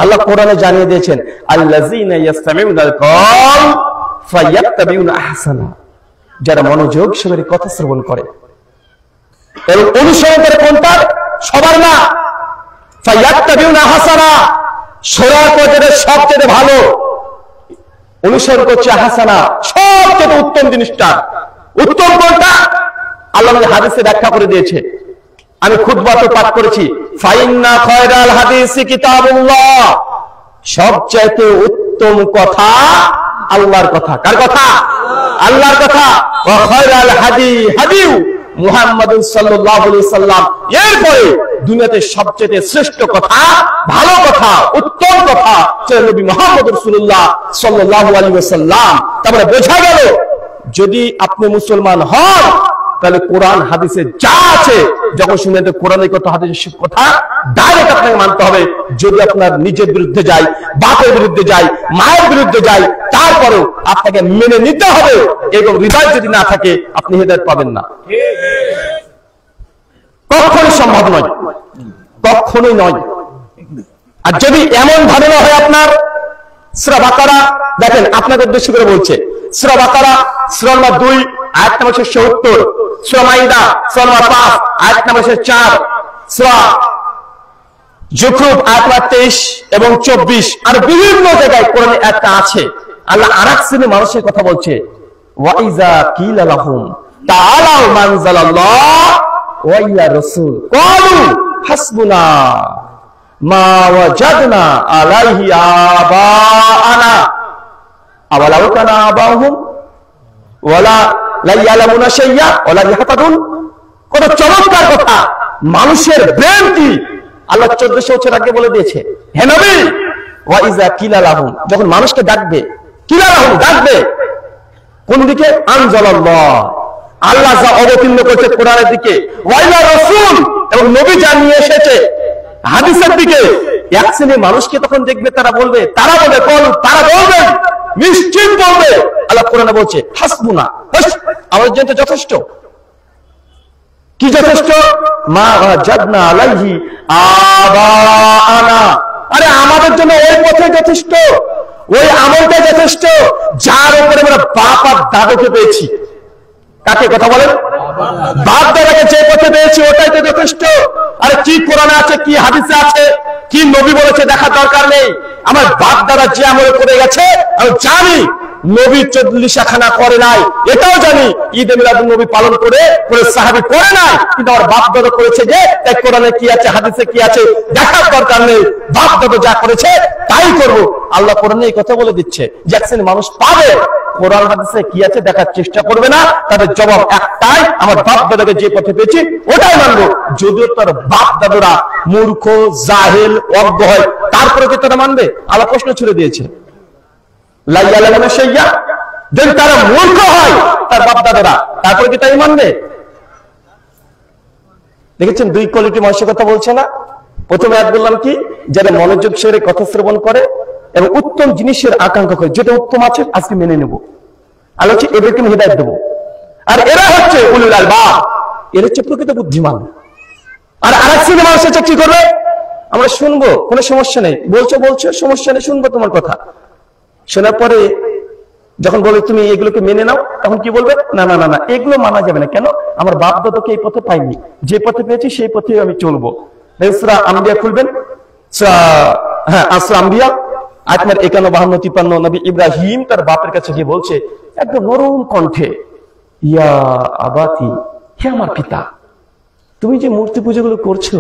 আল্লাহ কোরআনে জানিয়ে দিয়েছেন আল্লাযীনা ইয়াসতামিউনাল কওল ফায়াত্তাবিউনা আহসানা, যারা মনোযোগ সহকারে কথা শ্রবণ করে এবং অনুসরণ করে কোনটা, সবার না, ফায়াত্তাবিউনা আহসানা, শোনার পর যেটা সবচেয়ে ভালো, অনুসরণ করছে আহসানা, সবচেয়ে উত্তম জিনিসটা। উত্তম কোনটা? আল্লাহ হাদিসে ব্যাখ্যা করে দিয়েছে, আমি খুতবা তো পাঠ করেছি, ফাইন্না খায়রাল হাদিসি কিতাবুল্লাহ, সবচাইতে উত্তম কথা আল্লাহর কথা। কার কথা? আল্লাহর কথা। ওয়া খায়রাল হাদি হাদিউ মুহাম্মাদুন সাল্লাল্লাহু আলাইহি সাল্লাম, এরপরে দুনিয়াতে সবচেয়ে শ্রেষ্ঠ কথা, ভালো কথা, উত্তম কথা হচ্ছে নবী মুহাম্মদ রাসূলুল্লাহ সাল্লাল্লাহু আলাইহি ওয়াসাল্লাম। তারপরে বোঝা গেল যদি আপনি মুসলমান হন তাহলে কোরআন হাদিসে যা আছে, যখন শুনবেন কোরআনের কথা হাদিসের কথা ডাইরেক্ট আপনাকে মানতে হবে। যদি আপনার নিজের বিরুদ্ধে যায়, বাপের বিরুদ্ধে যায়, মায়ের বিরুদ্ধে যায়, তারপরেও আপনাকে মেনে নিতে হবে, এবং হৃদয় যদি না থাকে আপনি হেদায়েত পাবেন না, কখনোই সম্ভব নয়, কখনোই নয়। আর যদি এমন ধারণা হয় আপনার, সূরা বাকারা দেখেন, আপনাদের উদ্দেশ্য করে বলছে, সূরা বাকারা সূরা নম্বর 2 আয়াত নম্বর 70, সূরা মাইদা সূরা নম্বর 5 আয়াত নম্বর 4, সূরা যুখরুফ আয়াত নম্বর 23 এবং 24, আর বিভিন্ন জায়গায় কোরআনে একটা আছে। আল্লাহ আরেক শ্রেণীর মানুষের কথা বলছে, ওয়া ইযা কিলা লাহুম তাআলাউ মানজালাল্লাহ ওয়া ইয়া রাসূল ক্বালু হাসবুনা মা ওয়াজাদনা আলাইহি আবাআনা আওয়ালাউ কানা আবাহুম ওয়ালা লা ইয়ালামুনা শাইয়া ওয়ালা ইয়াহতাদুন। কত চমৎকার কথা! মানুষের ব্রেন কি আল্লাহ 1400 বছর আগে বলে দিয়েছে। হে নবী, ওয়া ইযা কিলা লাহুম, যখন মানুষকে ডাকবে, কিলা লাহুম ডাকবে কোন দিকে? আনজালাল্লাহ, আল্লাহ যা অবতীর্ণ করেছে কোরআনের দিকে, ওয়া ইয়া রাসূল, এবং নবী যা নিয়ে এসেছে হাদিসের দিকে। এক শ্রেণীর মানুষকে তখন দেখবে, তারা বলবে নিশ্চিত বলবে, আল্লাহ কোরআনে বলছে হাসবুনা, আমাদের জন্য যথেষ্ট। কি যথেষ্ট? মা ওয়াজাদনা আলাইহি আবাআনা। আরে আমাদের জন্য ওই পথে যথেষ্ট, ওই আমলটা যথেষ্ট যার উপরে আমরা বাপ আর দাদাকে পেয়েছি। কাকে কথা বলেন? বাপ দাদাকে যে পথে পেয়েছি ওটাই তো যথেষ্ট। আরে কি কোরআনে আছে, কি হাদিসে আছে, কি নবী বলেছে দেখার দরকার নেই। আমার বাপ দাদা যে আমলে করে গেছে আমি জানি নবী 40 খানা করে নাই, এটাও জানি ঈদে মিলাদুন নবী পালন করে সাহাবী করে নাই, কিন্তু আমার বাপ দাদা করেছে যে তাই কোরআনে কি আছে হাদিসে কি আছে দেখার দরকার নেই, বাপ দাদা যা করেছে তাই করব। আল্লাহ কোরআনে এই কথা বলে দিচ্ছে যে এক শ্রেণীর মানুষ পাবে কোরআন হাদিসে কি আছে দেখার চেষ্টা করবে না, তাদের জবাব একটাই, আমার বাপ দাদাকে যে পথে পেয়েছি ওটাই মানবো। যদিও তার বাপ দাদারা মূর্খ জাহেল অজ্ঞ হয়, তারপরে কি তারা মানবে? আল্লাহ প্রশ্ন ছুড়ে দিয়েছে, যদি তারা মূর্খ হয় তার বাপ দাদারা, তারপরে কি তাই মানবে? দেখেছেন দুই কোয়ালিটি মানুষের কথা বলছে না। প্রথমে এক বললাম কি, যারা মনোযোগ সহকারে কথা শ্রবণ করে এবং উত্তম জিনিসের আকাঙ্ক্ষা করে, যেটা উত্তম আছে আজকে মেনে নেব, আল্লাহ হচ্ছে এদেরকে আমি হিদায়াত দেবো। আর এরা হচ্ছে উলুল আলবাব, এরা হচ্ছে প্রকৃত বুদ্ধিমান। আর আরেক শ্রেণীর মানুষ হচ্ছে কি করবে, আমরা শুনবো কোনো সমস্যা নেই, বলছো সমস্যা নেই, শুনবো তোমার কথা। শোনার পরে যখন বলে তুমি এগুলোকে মেনে নাও, তখন কি বলবে, না না না না এগুলো মানা যাবে না। কেন? আমার বাপ দাদাকে এই পথে পাইনি, যে পথে পেয়েছি সেই পথে আমি চলবো। সূরা আম্বিয়া খুলবেন, সূরা আম্বিয়া আয়াত নম্বর 51, 52, 53। নবী ইব্রাহিম তার বাপের কাছে গিয়ে বলছে একদম নরম কণ্ঠে, ইয়া আবাতি, হে আমার পিতা, তুমি যে মূর্তি পূজাগুলো করছো,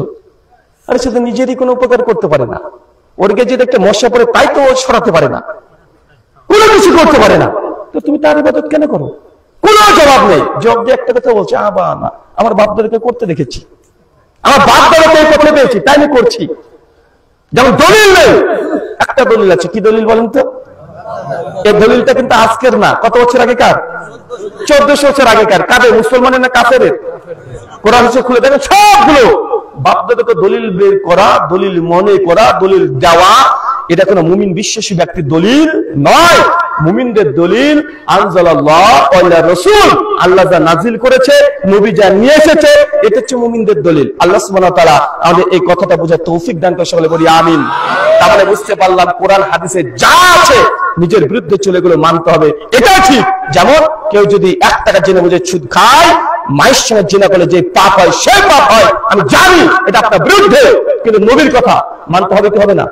আরে সেটা নিজেরই কোনো উপকার করতে পারে না, ওরকে যদি একটা মশা পড়ে তাই তো সরাতে পারে না, কোনো কিছু করতে পারে না, তো তুমি তার ইবাদত কেন করো? কোনো জবাব নেই। জবাব দিয়ে একটা কথা বলছে, আবা না, আমার বাপ দাদাকে করতে দেখেছি, আমার বাপ দাদাকে এই পথে পেয়েছি তাই আমি করছি। যেমন দলিল নেই, একটা দলিল আছে, কি দলিল বলেন তো? এই দলিলটা কিন্তু আজকের না, কত বছর আগেকার? 1400 বছর আগেকার। কাদের? মুসলমানের না কাফেরের? কোরআন খুলে দেখেন সবগুলো বাপ দাদাকে দলিল বের করা, দলিল মনে করা, দলিল দেওয়া, এটা কোনো মুমিন বিশ্বাসী ব্যক্তির দলিল নয়। মুমিনদের দলিল আনজালাল্লাহ ওয়া রাসূল, আল্লাহ যা নাজিল করেছে, নবী যা নিয়ে এসেছে, এটা হচ্ছে মুমিনদের দলিল। আল্লাহ সুবহানাহু ওয়া তাআলা আমাদের এই কথাটা বোঝার তৌফিক দান করে, সকলে বলি আমিন। তাহলে বুঝতে পারলাম কোরআন হাদিসে যা আছে নিজের বিরুদ্ধে চলে গেলে মানতে হবে, এটা ঠিক। যেমন কেউ যদি 1 টাকা জেনে বুঝে সুদ খায়, মায়ের সঙ্গে জিনা করলে যে পাপ হয় সেই পাপ হয়, আমি জানি এটা আপনার বিরুদ্ধে, কিন্তু নবীর কথা মানতে হবে কি হবে না?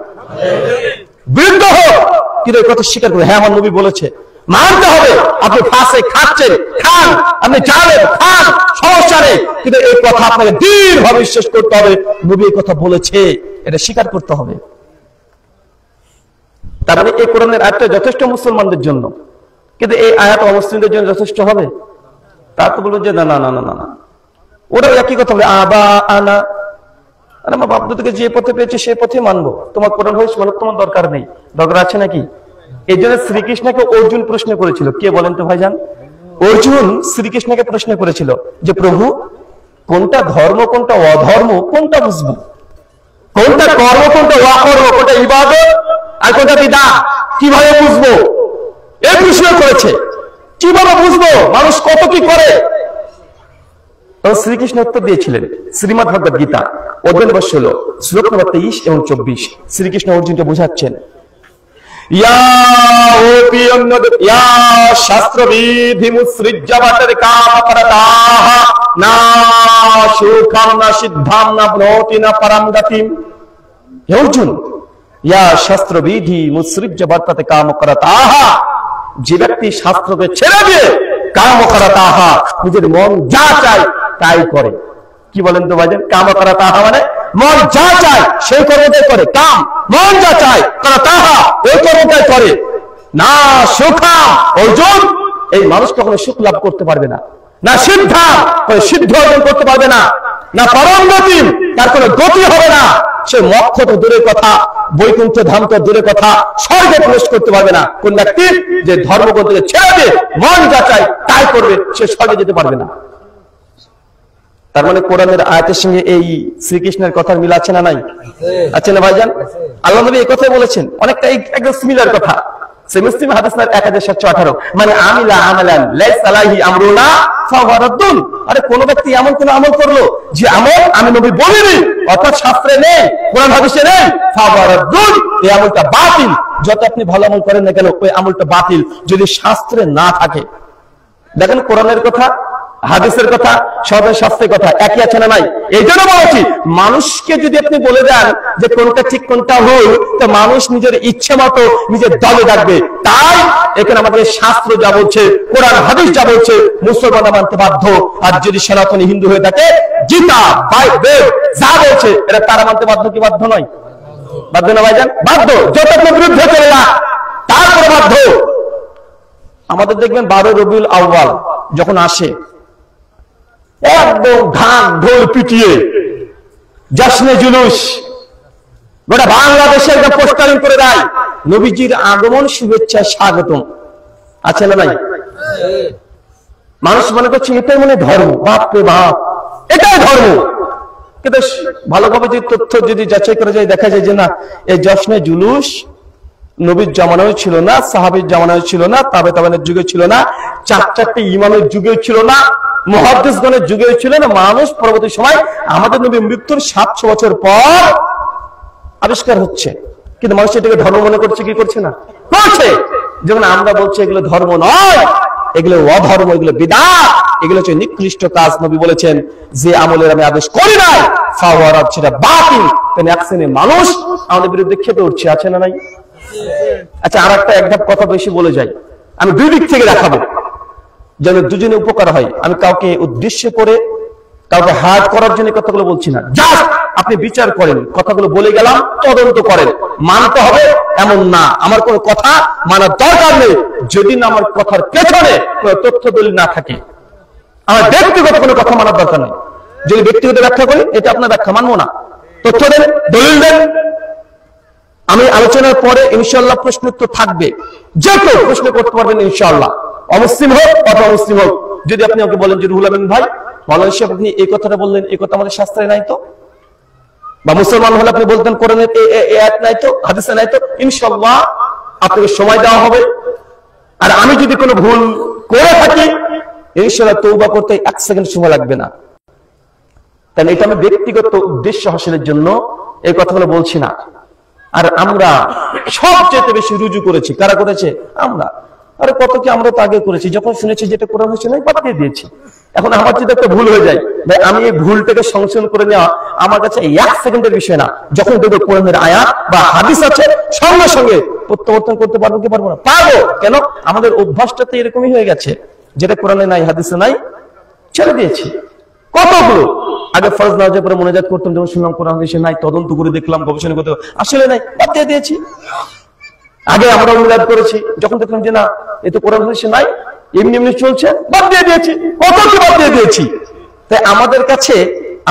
বিরুদ্ধ হোক, কিন্তু এই কথা স্বীকার করে, হ্যাঁ আমার নবী বলেছে, মানতে হবে। আপনি ফাঁসে খাচ্ছেন, খান, আপনি জানেন খান, সমস্যা নেই, কিন্তু এই কথা আপনাকে দৃঢ়ভাবে বিশ্বাস করতে হবে, নবী এই কথা বলেছে, এটা স্বীকার করতে হবে। তার মানে এই কোরআনের আয়াতটা যথেষ্ট মুসলমানদের জন্য, কিন্তু এই আয়াত অমুসলিমদের জন্য যথেষ্ট হবে? তার তো বলবো যে না না না না না, ওরা একই কথা বলে, আবা আনা, আমার বাপ দাদাকে যে পথে পেয়েছে সেই পথে মানবো, তোমার কোরআন হয়েছে মানে তোমার দরকার নেই। দরকার আছে নাকি? এই জন্য শ্রীকৃষ্ণকে অর্জুন প্রশ্ন করেছিল, কে বলেন তো ভাইজান? অর্জুন শ্রীকৃষ্ণকে প্রশ্ন করেছিল যে প্রভু, কোনটা ধর্ম কোনটা অধর্ম কোনটা বুঝবো, কোনটা কর্ম কোনটা অকর্ম, কোনটা ইবাদত আর কোনটা বিদআত, কিভাবে বুঝবো? এই প্রশ্ন করেছে, কিভাবে বুঝবো মানুষ কত কি করে? শ্রীকৃষ্ণ উত্তর দিয়েছিলেন, শ্রীমদ্ ভগবদ গীতা অধ্যায় নম্বর 16 শ্লোক নম্বর 23 এবং 24। শ্রীকৃষ্ণ অর্জুনকে বোঝাচ্ছেন, শাস্ত্রবিধি মুৎসৃজ্য বটরে কামপরতাঃ না সুখং না সিদ্ধাং না প্নোতি না পরম গতিম। হে অর্জুন, ইয়া শাস্ত্রবিধি মুৎসৃজ্য বটরে কামপরতাঃ, যে ব্যক্তি শাস্ত্রকে ছেড়ে দিয়ে কামপরতাঃ, নিজের মন যা চায় তাই করে। কি বলেন তো ভাইজান? কামপরতাঃ মানে মন যা চায় সেই কর্মটাই করে, কাম মন যা চায় করতাহা ওই কর্মটাই করে। না সুখা, অর্জুন এই মানুষ কখনো সুখ লাভ করতে পারবে না, না সিদ্ধা সিদ্ধ অর্জন করতে পারবে না, না পরম গতি, তার কোনো গতি হবে না। সে মোক্ষ তো দূরের কথা, বৈকুণ্ঠ ধাম তো দূরের কথা, স্বর্গে প্রবেশ করতে পারবে না। কোন ব্যক্তি যে ধর্মগ্রন্থকে ছেড়ে দিয়ে মন যা চায় তাই করবে, সে স্বর্গে যেতে পারবে না। তার মানে কোরআনের আয়াতের সঙ্গে এই শ্রীকৃষ্ণের কথার মিল আছে না নাই? আছে না ভাইজান? আল্লাহ নবী এই কথাই বলেছেন, অনেকটা একদম সিমিলার কথা। মুসলিম হাদিস 1718 মানে আমিলা আমালান লাইসা আলাইহি আমরুনা ফাহুয়া রাদ্দুন। আরে কোন ব্যক্তি এমন কোন আমল করলো যে আমল আমি নবী বলিনি, অর্থাৎ শাস্ত্রে নেই, কোরআন হাদিসে নেই, ফাহুয়া রাদ্দুন, এই আমলটা বাতিল। যত আপনি ভালো আমল করেন না কেন, ওই আমলটা বাতিল যদি শাস্ত্রে না থাকে। দেখেন কোরআনের কথা, হাদিসের কথা, সবের শাস্ত্রের কথা একই আছে না নাই? এই জন্য বলছি, মানুষকে যদি আপনি বলে দেন যে কোনটা ঠিক কোনটা ভুল, তো মানুষ নিজের ইচ্ছে মতো নিজের দলে ডাকবে। তাই এখানে আমাদের শাস্ত্র যা বলছে, কোরআন হাদিস যা বলছে, মুসলমানরা মানতে বাধ্য। আর যদি সনাতনী হিন্দু হয়ে থাকে, গীতা বাইবেল যা বলছে এটা তারা মানতে বাধ্য কি বাধ্য নয়? বাধ্য না ভাইজান? বাধ্য। যত বিরুদ্ধে চলে না তারপরে বাধ্য। আমাদের দেখবেন 12 রবিউল আউয়াল যখন আসে, একদম ঢাক ঢোল পিটিয়ে জশ্নে জুলুস গোটা বাংলাদেশে একটা পোস্টারিং করে দেয়, নবীজির আগমন শুভেচ্ছা স্বাগতম। আছে না নাই? মানুষ মনে করছে এটাই মনে ধর্ম। বাপ রে বাপ, এটাই ধর্ম। কিন্তু ভালোভাবে যদি তথ্য যদি যাচাই করা যায়, দেখা যায় যে না, এই জশ্নে জুলুস নবীর জামানায় ছিল না, সাহাবীর জামানায় ছিল না, তাবে তাবেনের যুগে ছিল না, চারটি ইমামের যুগেও ছিল না, মুহাদ্দিসগণের যুগেও ছিল না। মানুষ পরবর্তী সময় আমাদের নবী মৃত্যুর 700 বছর পর আবিষ্কার হচ্ছে, কিন্তু মানুষ এটাকে ধর্ম মনে করছে কি করছে না? করছে। যেমন আমরা বলছি এগুলো ধর্ম নয়, এগুলো অধর্ম, এগুলো বিদআত, এগুলো হচ্ছে নিকৃষ্ট কাজ। নবী বলেছেন যে আমলের আমি আদেশ করি নাই ফাহুয়া রাদ, সেটা বাতিল। তাহলে এক শ্রেণীর মানুষ আমাদের বিরুদ্ধে খেপে উঠছে, আছে না নাই? আচ্ছা, আর একটা একধাপ কথা বেশি বলে যাই, আমি দুই দিক থেকে দেখাবো যেন দুজনে উপকার হয়। আমি কাউকে উদ্দেশ্য করে, কাউকে হার্ট করার জন্য কথাগুলো বলছি না। জাস্ট আপনি বিচার করেন, কথাগুলো বলে গেলাম, তদন্ত করেন। মানতে হবে এমন না, আমার কোনো কথা মানার দরকার নেই যদি না আমার কথার পেছনে কোনো তথ্য দলিল না থাকে। আমার ব্যক্তিগত কোনো কথা মানার দরকার নেই। যদি ব্যক্তিগত ব্যাখ্যা করি, এটা আপনার ব্যাখ্যা মানবো না। তথ্য দেন, দলিল দেন। আমি আলোচনার পরে ইনশাআল্লাহ প্রশ্ন উত্তর থাকবে, যে কেউ প্রশ্ন করতে পারবেন ইনশাআল্লাহ, অমুসলিম হোক অথবা মুসলিম হোক। যদি আপনি ওকে বলেন যে রুহুল আমিন ভাই, মাওলানা সাহেব আপনি এই কথাটা বললেন, এই কথা আমাদের শাস্ত্রে নাই তো, বা মুসলমান হলে আপনি বলতেন কোরআনের এই আয়াত নাই তো, হাদিসে নাই তো, ইনশাআল্লাহ আপনাকে সময় দেওয়া হবে। আর আমি যদি কোনো ভুল করে থাকি, ইনশাআল্লাহ তওবা করতে 1 সেকেন্ড সময় লাগবে না। তাহলে এটা আমি ব্যক্তিগত উদ্দেশ্য হাসিলের জন্য এই কথাগুলো বলছি না। আর আমরা সবচেয়ে বেশি রুজু করেছি, কারা করেছে? আমরা। আরে কত কি আমরা তো আগে করেছি, যখন শুনেছি যেটা কোরআন হয়েছে নাই বাদ দিয়ে দিয়েছি। এখন আমার যদি একটা ভুল হয়ে যায়, ভাই আমি এই ভুলটাকে সংশোধন করে নেওয়া আমার কাছে 1 সেকেন্ডের বিষয় না। যখন দেখবো কোরআনের আয়াত বা হাদিস আছে, সঙ্গে সঙ্গে প্রত্যাবর্তন করতে পারবো কি পারবো না? পারবো। কেন? আমাদের অভ্যাসটাতে এরকমই হয়ে গেছে, যেটা কোরআনে নাই হাদিসে নাই ছেড়ে দিয়েছি। কতগুলো আগে ফরজ নামাজের পরে মোনাজাত করতাম, যখন শুনলাম কোরআন হাদিসে নাই, তদন্ত করে দেখলাম, গবেষণা করতে আসলে নাই, বাদ দিয়ে দিয়েছি। আগে আমরা মিলাদ করেছি, যখন দেখলাম যে না এ তো কোরআন হাদিসে নাই, এমনি এমনি চলছে, বাদ দিয়ে দিয়েছি। কত কি বাদ দিয়ে দিয়েছি। তাই আমাদের কাছে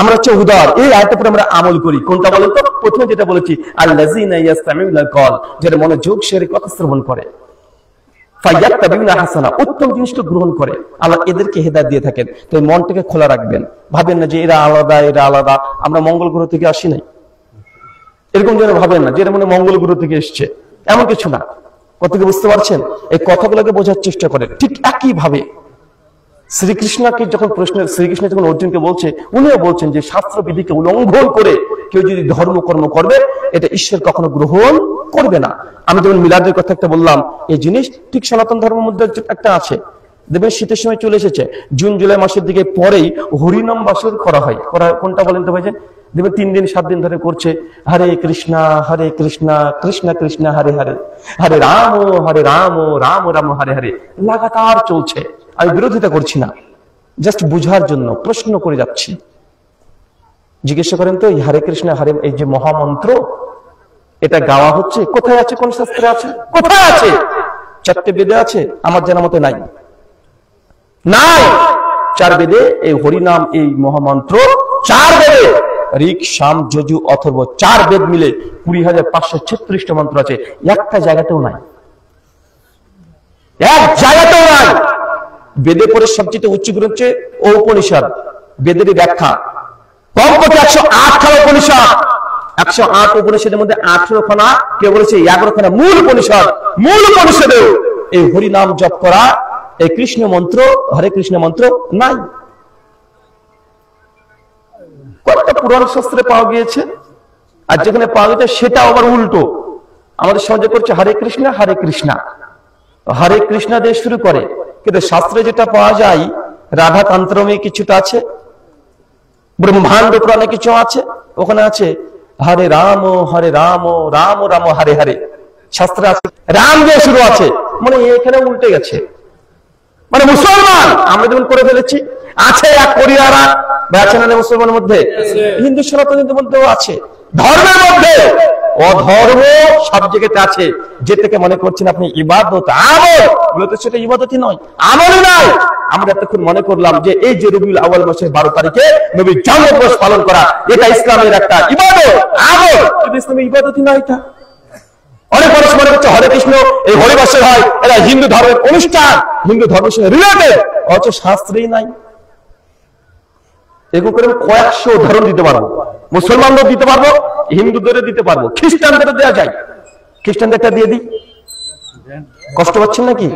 আমরা হচ্ছে উদার, এই আয়াতের উপরে আমরা আমল করি। কোনটা বলেন তো? প্রথমে যেটা বলেছি, আল্লাযীনা ইয়াসতামিউনাল কওল, যারা মনোযোগ সহকারে কথা শ্রবণ করে, ফায়াত্তাবিউনা হাসানা, উত্তম জিনিসটা গ্রহণ করে, আল্লাহ এদেরকে হেদায়েত দিয়ে থাকেন। তো মনটাকে খোলা রাখবেন, ভাবেন না যে এরা আলাদা এরা আলাদা, আমরা মঙ্গল গ্রহ থেকে আসি নাই, এরকম যেন ভাবেন না যে এরা মনে মঙ্গল গ্রহ থেকে এসছে, এমন কিছু না। কতকে বুঝতে পারছেন? এই কথাগুলোকে বোঝার চেষ্টা করেন। ঠিক একই ভাবে শ্রীকৃষ্ণকে যখন শ্রীকৃষ্ণ যখন অর্জুনকে বলছে, উনিও বলছেন যে শাস্ত্র বিধিকে উল্লঙ্ঘন করে কেউ যদি ধর্মকর্ম করবে, এটা ঈশ্বর কখনো গ্রহণ করবে না। আমি যেমন মিলাদের কথা একটা বললাম, এই জিনিস ঠিক সনাতন ধর্মের মধ্যে একটা আছে। দেখবেন শীতের সময় চলে এসেছে, জুন জুলাই মাসের দিকে পরেই হরিনাম বাসর করা হয়। কোনটা বলেন তো ভাইজান? দেখবেন 3 দিন 7 দিন ধরে করছে, হরে কৃষ্ণা কৃষ্ণ কৃষ্ণ হরে হরে, হরে রাম রাম রাম হরে হরে, লাগাতার চলছে। আমি বিরোধিতা করছি না, জাস্ট বুঝার জন্য প্রশ্ন করে যাচ্ছি। জিজ্ঞাসা করেন তো, এই হরে কৃষ্ণ হরে, এই যে মহামন্ত্র এটা গাওয়া হচ্ছে, কোথায় আছে? কোন শাস্ত্রে আছে? কোথায় আছে? 4টে বেদে আছে? আমার জানা মতে নাই। 4 বেদে এই হরিনাম, এই মহামন্ত্র 4 বেদে, ঋক সাম যজু অথর্ব 4 বেদ মিলে 20,536টা মন্ত্র আছে। একটা জায়গাতেও নাই, এক জায়গাতেও নাই। বেদে পরে সবচেয়ে উচ্চ গ্রন্থ হচ্ছে উপনিষদ, বেদেরই ব্যাখ্যা। কমপক্ষে 108 উপনিষদ, 108 উপনিষদের মধ্যে 18 খানা, কেউ বলেছে 11 খানা মূল উপনিষদেও এই হরি নাম জপ করা, এই কৃষ্ণ মন্ত্র, হরে কৃষ্ণ মন্ত্র নাই। কয়েকটা পুরাণ শাস্ত্রে পাওয়া গিয়েছে, আর যেখানে পাওয়া গেছে সেটা আবার উল্টো। আমাদের সমাজে করছে হরে কৃষ্ণ দিয়ে শুরু করে, কিন্তু শাস্ত্রে যেটা পাওয়া যায় রাধা তন্ত্রমে কিছুটা আছে, ব্রহ্মাণ্ড পুরাণে কিছু আছে, ওখানে আছে হরে রাম রাম রাম হরে হরে। শাস্ত্রে আছে রাম দিয়ে শুরু আছে, মানে এখানে উল্টে গেছে। মানে মুসলমান আমরা যেমন করে ফেলেছি, আছে এক কোরিয়ারা আছে না মুসলমানের মধ্যে, হিন্দু সনাতনীদের মধ্যেও আছে, ধর্মের মধ্যে অধর্ম সব জায়গাতে আছে। যে থেকে মনে করছেন আপনি ইবাদত আমল, মূলত সেটা ইবাদতই নয়, আমলই নয়। আমরা এতক্ষণ মনে করলাম যে এই যে রবিউল আউয়াল মাসের 12 তারিখে নবীর জন্মদিবস পালন করা, এটা ইসলামের একটা ইবাদত আমল, কিন্তু ইসলামের ইবাদতই নয়। এটা অনেক মানুষ মনে করছে হরে কৃষ্ণ এই হরিবাসে হয়, এটা হিন্দু ধর্মের অনুষ্ঠান, হিন্দু ধর্মের সঙ্গে রিলেটেড, অথচ শাস্ত্রেই নাই। এরকম করে কয়েকশো উদাহরণ দিতে পারবো, মুসলমানদের দিতে পারবো, হিন্দুদের দিতে পারবো, খ্রিস্টানদের দেওয়া যায়। খ্রিস্টানদেরটা দিয়ে দিই, কষ্ট পাচ্ছেন নাকি?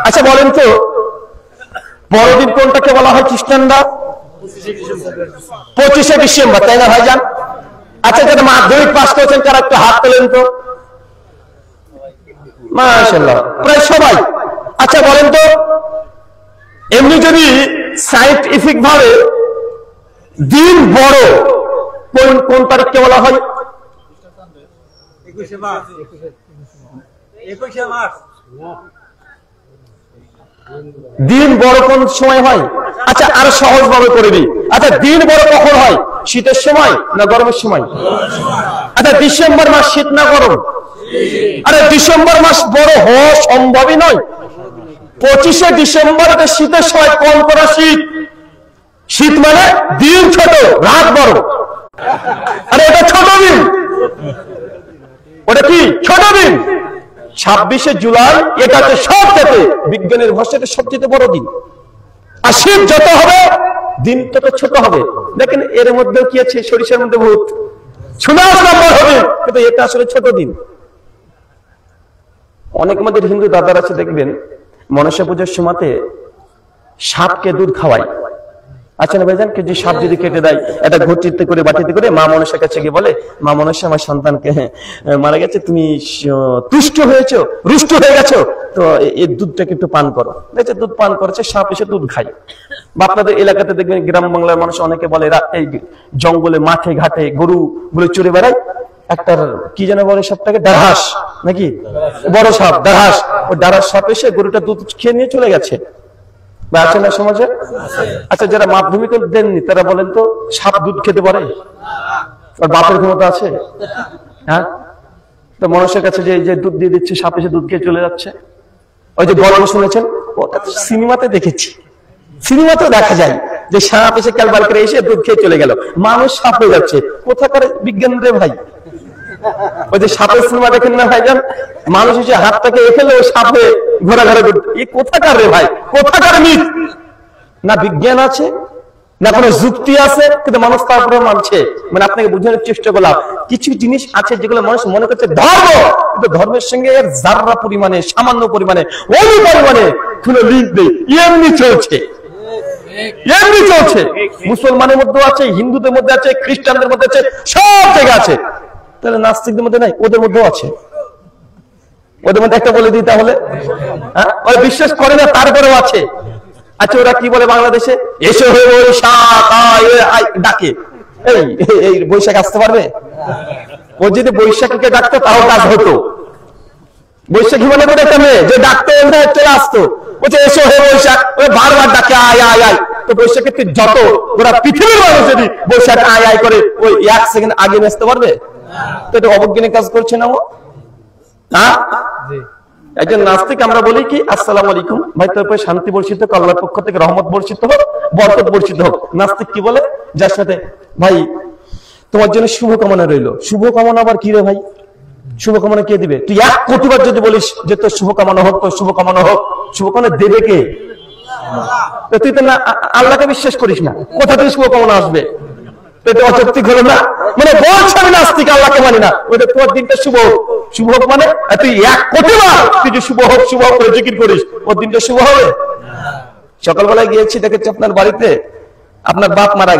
আচ্ছা বলেন তো বড়দিন কোনটাকে বলা হয় খ্রিস্টানরা? 25শে ডিসেম্বর, তাই না ভাইজান? আচ্ছা যারা মাধ্যমিক পাস করেছেন তারা একটু হাত তোলেন তো, মাশাআল্লাহ প্রায় সবাই। আচ্ছা বলেন তো এমনি যদি সায়েন্টিফিক ভাবে দিন বড় কোন তারিখকে বলা হয়? 21শে মার্চ। দিন বড় কোন সময় হয়? আচ্ছা আরো সহজ ভাবে করে দিই। আচ্ছা দিন বড় কখন হয়? শীতের সময় না গরমের সময়? আচ্ছা ডিসেম্বর মাস শীত না গরম? আরে ডিসেম্বর মাস বড় হওয়া সম্ভবই নয়। 25শে ডিসেম্বর এটা শীতের সময়, কম করা শীত। শীত মানে দিন ছোট রাত বড়, আরে এটা ছোট দিন, ওটা কি ছোট দিন। 26শে জুলাই এটা হচ্ছে সবচেয়ে বিজ্ঞানের ভাষাতে সবচেয়ে বড় দিন, আর শীত যত হবে দিন তত ছোট হবে। দেখেন এর মধ্যে কি আছে, সরিষার মধ্যে ভূত, শোনা বড় হবে, কিন্তু এটা আসলে ছোট দিন। অনেক আমাদের হিন্দু দাদার আছে দেখবেন মনসা পুজোর সময়তে সাপকে দুধ খাওয়ায়। আচ্ছা না ভাইজান, যে সাপ যদি কেটে দেয় এটা ঘটিতে করে বাটিতে করে মা মনসার কাছে গিয়ে বলে, মা মনসা আমার সন্তানকে মারা গেছে, তুমি তুষ্ট হয়েছো, রুষ্ট হয়ে গেছো, তো এই দুধটাকে একটু পান করো। দেখছে দুধ পান করেছে, সাপ এসে দুধ খায়। বা আপনাদের এলাকাতে দেখবেন গ্রাম বাংলার মানুষ অনেকে বলে এরা এই জঙ্গলে মাঠে ঘাটে গরু গুলো চড়ে বেড়ায়, একটা কি যেন বলে সাপটাকে, ডারহাস নাকি, বড় সাপ ডারহাস, ওই ডারহাস সাপ এসে গরুটা দুধ খেয়ে নিয়ে চলে গেছে। বা আছে না সমাজে? আচ্ছা যারা মাধ্যমিক দেননি তারা বলেন তো সাপ দুধ খেতে পারে? আর বাপের ক্ষমতা আছে? হ্যাঁ, তো মানুষের কাছে যে দুধ দিয়ে দিচ্ছে, সাপ এসে দুধ খেয়ে চলে যাচ্ছে। ওই যে গল্প শুনেছেন, ওটা তো সিনেমাতে দেখেছি, সিনেমাতেও দেখা যায় যে সাপ এসে ক্যালবার করে এসে দুধ খেয়ে চলে গেল, মানুষ সাপ হয়ে যাচ্ছে। কোথাকার বিজ্ঞান রে ভাই? ওই যে সাপের সিনেমা দেখেন না ভাইজান, মানুষ এসে হাতটাকে এখেলে ওই সাপ হয়ে ঘোরাঘুরা করতে, এই কোথাকার রে ভাই, কোথাকার মিথ? না বিজ্ঞান আছে না কোনো যুক্তি আছে, কিন্তু মানুষ তারপরে মানছে। মানে আপনাকে বোঝানোর চেষ্টা করলাম কিছু জিনিস আছে যেগুলো মানুষ মনে করছে ধর্ম, কিন্তু ধর্মের সঙ্গে এর যাররা পরিমাণে, সামান্য পরিমাণে, ওই পরিমাণে কোনো লিঙ্ক নেই, এমনি চলছে, এমনি চলছে। মুসলমানের মধ্যে আছে, হিন্দুদের মধ্যে আছে, খ্রিস্টানদের মধ্যে আছে, সব জায়গায় আছে। তাহলে নাস্তিকদের মধ্যে নাই? ওদের মধ্যেও আছে। ওদের মধ্যে একটা বলে দিই তাহলে, হ্যাঁ ওরা বিশ্বাস করে না তারপরেও আছে। আচ্ছা ওরা কি বলে বাংলাদেশে, এসো হে বৈশাখ ডাকে, এই বৈশাখ আসতে পারবে? ও যদি বৈশাখীকে ডাকতো তাও কাজ হতো। বৈশাখী মনে করে একটা মেয়ে যে ডাকতে চলে আসতো, বলছে এসো হে বৈশাখ, বারবার ডাকে আয় আয় আয়। তো বৈশাখের যত ওরা পৃথিবীর মানুষ যদি বৈশাখ আয় আয় করে ওই 1 সেকেন্ড আগে আসতে পারবে? তো এটা অবজ্ঞানিক কাজ করছে না ও? হ্যাঁ, একজন নাস্তিক আমরা বলি কি আসসালামু আলাইকুম ভাই, তোর উপরে শান্তি বর্ষিত হোক, আল্লাহর পক্ষ থেকে রহমত বর্ষিত হোক, বরকত বর্ষিত হোক। নাস্তিক কি বলে, যার সাথে ভাই তোমার জন্য শুভকামনা রইল। শুভকামনা আবার কি রে ভাই? শুভকামনা কে দিবে? তুই 1 কোটি বার যদি বলিস যে তোর শুভকামনা হোক, তোর শুভকামনা হোক, শুভকামনা দেবে কে? তুই তো না আল্লাহকে বিশ্বাস করিস না, কোথা থেকে শুভকামনা আসবে? এটা অযৌক্তিক হলো না? মানে বলছে আমি নাস্তিক, আল্লাহকে মানি না, ওদের তোর দিনটা শুভ হোক। শুভ হোক মানে তুই 1 কোটি বার তুই যে শুভ হোক শুভ হোক করে জিকির করিস, ওর দিনটা শুভ হবে? সকালবেলায় গিয়েছি, দেখেছি আপনার বাড়িতে আপনার বাপ মারা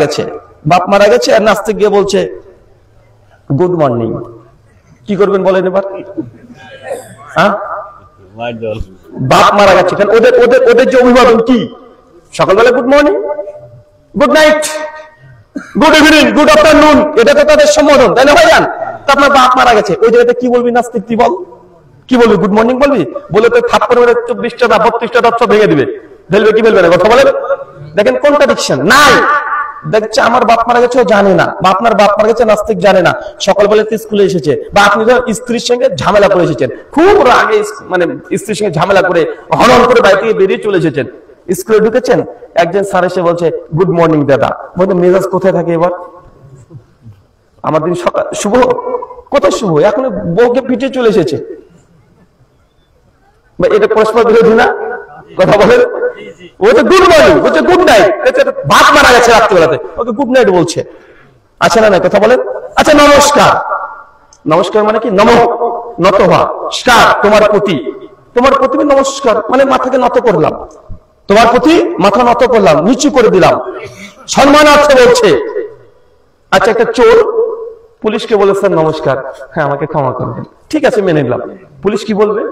গেছে, আর নাস্তিক গিয়ে বলছে গুড মর্নিং। কি করবেন বলেন এবার? হ্যাঁ, বাপ মারা গেছে, কারণ ওদের ওদের ওদের যে অভিবাদন কি, সকালবেলা good morning, good night, good evening, good afternoon, এটা তো তাদের সম্বোধন, তাই না ভাইজান? তো আপনার বাপ মারা গেছে, ওই জায়গাতে কি বলবি নাস্তিক? তুই বল, কি বলবি? গুড মর্নিং বলবি? বলে তো থাপ্পড় মেরে 24টা না 32টা দাঁত ভেঙে দিবে। ফেলবে কি ফেলবে না? কথা বলেন। দেখেন কন্ট্রাডিকশন নাই। দেখছে আমার বাপ মারা গেছে, ও জানে না, বা আপনার বাপ মারা গেছে নাস্তিক জানে না, সকালবেলা স্কুলে এসেছে, বা আপনি স্ত্রীর সঙ্গে ঝামেলা করে এসেছেন, খুব রাগে মানে স্ত্রীর সঙ্গে ঝামেলা করে হনন করে বাড়ি থেকে বেরিয়ে চলে এসেছেন, স্কুলে ঢুকেছেন, একজন স্যার এসে বলছে গুড মর্নিং দাদা, বলতে মেজাজ কোথায় থাকে এবার? আমার দিন সকাল শুভ, কোথায় শুভ? এখন বউকে পিটিয়ে চলে এসেছে। এটা পরস্পর বিরোধী না? কথা বলেন। ও তো গুড মর্নিং, বলছে গুড নাইট, বাপ মারা গেছে রাত্রিবেলাতে, ওকে গুড নাইট বলছে। আচ্ছা না, কথা বলেন। আচ্ছা নমস্কার, নমস্কার মানে কি? নম, নত হওয়া, স্কার তোমার প্রতি, তোমার প্রতি নমস্কার মানে মাথাকে নত করলাম, তোমার প্রতি মাথা নত করলাম, নিচু করে দিলাম, সম্মানার্থে বলছে। আচ্ছা একটা চোর পুলিশকে বলে স্যার নমস্কার, হ্যাঁ আমাকে ক্ষমা করবেন, ঠিক আছে মেনে নিলাম। পুলিশ কি বলবে?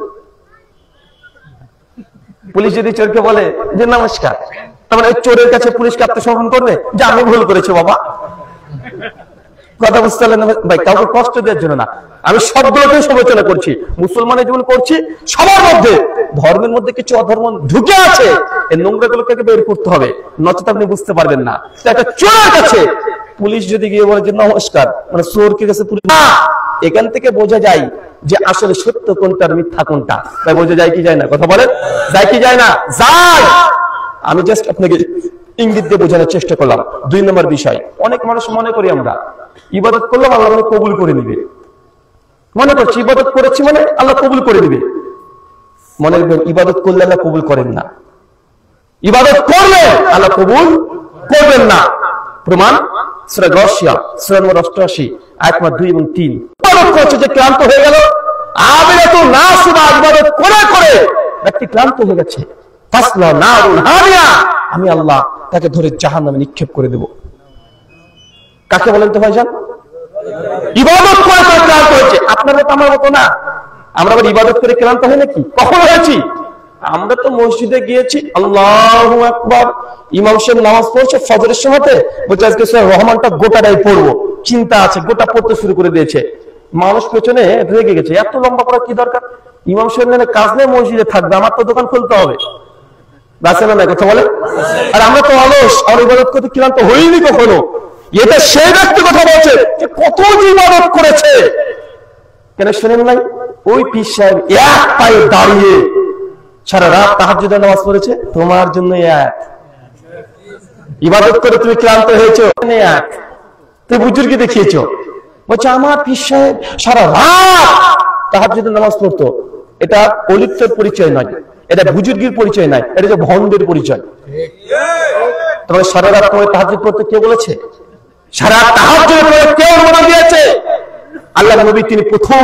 পুলিশ যদি চোরকে বলে যে নমস্কার, তার মানে চোরের কাছে পুলিশকে আত্মসমর্পণ করবে যে আমি ভুল করেছি বাবা। কথা বুঝতে পারলেন ভাই? কাউকে কষ্ট দেওয়ার জন্য না, আমি সবগুলোকে সমালোচনা করছি, মুসলমানের জীবন করছি, সবার মধ্যে ধর্মের মধ্যে কিছু অধর্ম ঢুকে আছে, এই নোংরা গুলোকে বের করতে হবে, নচেত আপনি বুঝতে পারবেন না। একটা চোরের কাছে পুলিশ যদি গিয়ে বলে যে নমস্কার, মানে চোরকে কাছে পুলিশ, এখান থেকে বোঝা যায় যে আসলে সত্য কোনটা আর মিথ্যা কোনটা। তাই বোঝা যায় কি যায় না? কথা বলেন, যায় কি যায় না? যায়। আমি জাস্ট আপনাকে ইঙ্গিত দিয়ে বোঝানোর চেষ্টা করলাম। 2 নম্বর বিষয়, অনেক মানুষ মনে করি আমরা ইবাদত করলাম আল্লাহ কবুল করে নিবে, মনে করছি ইবাদত করেছি মানে আল্লাহ কবুল করে দিবে। মনে রাখবেন ইবাদত করলে আল্লাহ কবুল করেন না, ইবাদত করলে আল্লাহ কবুল করবেন না। প্রমাণ সূরা গাশিয়া সূরা নম্বর 88 আয়াত নম্বর 2 এবং 3। ইবাদত করছে যে ক্লান্ত হয়ে গেল, আবিরাতু নাসুবা, ইবাদত করে করে ব্যক্তি ক্লান্ত হয়ে গেছে, ফাসলা নারুন হামিয়া, আমি আল্লাহ তাকে ধরে জাহান্নামে নিক্ষেপ করে দেব। কাকে বলেন তো ভাইজান? ইবাদত করে করে ক্লান্ত হয়েছে। আপনার মতো আমার মতো না, আমরা আবার ইবাদত করে ক্লান্ত হয় নাকি? কখন হয়েছি? আমরা তো মসজিদে গিয়েছি, আল্লাহু আকবার, ইমাম সাহেব নামাজ পড়ছে ফজরের সময়তে, বলছে আজকে সূরা রহমানটা গোটাটাই পড়বো, চিন্তা আছে, গোটা পড়তে শুরু করে দিয়েছে। মানুষ পেছনে রেগে গেছে, এত লম্বা পড়া কি দরকার? ইমাম সাহেব কাজ নেই, মসজিদে থাকবে, আমার তো দোকান খুলতে হবে। কথা বলে। আর আমরা তো অলস, আর ইবাদত করতে ক্লান্ত হইনি কখনো। এটা সেই ব্যক্তি কথা বলছে যে কত ইবাদত করেছে, কেন শুনেন নাই? ওই পীর সাহেব এক পায়ে দাঁড়িয়ে সারা রাত তাহাজ্জুদের নামাজ পড়েছে তোমার জন্য। এক ইবাদত করে তুমি ক্লান্ত হয়েছো, এক তুমি বুজুর্গি দেখিয়েছো। বলছে আমার পীর সাহেব সারা রাত তাহাজ্জুদের নামাজ পড়তো। এটা অলিপ্তের পরিচয় নয়, এটা বুজুর্গির পরিচয় নয়, এটা যে ভন্ডের পরিচয়। তোমার সারা রাত তোমার তাহাজ্জুদ পড়তে কে বলেছে? সারা তাহাজ্জুদ পড়তে কে অনুমতি দিয়েছে? আল্লাহ নবী তিনি প্রথম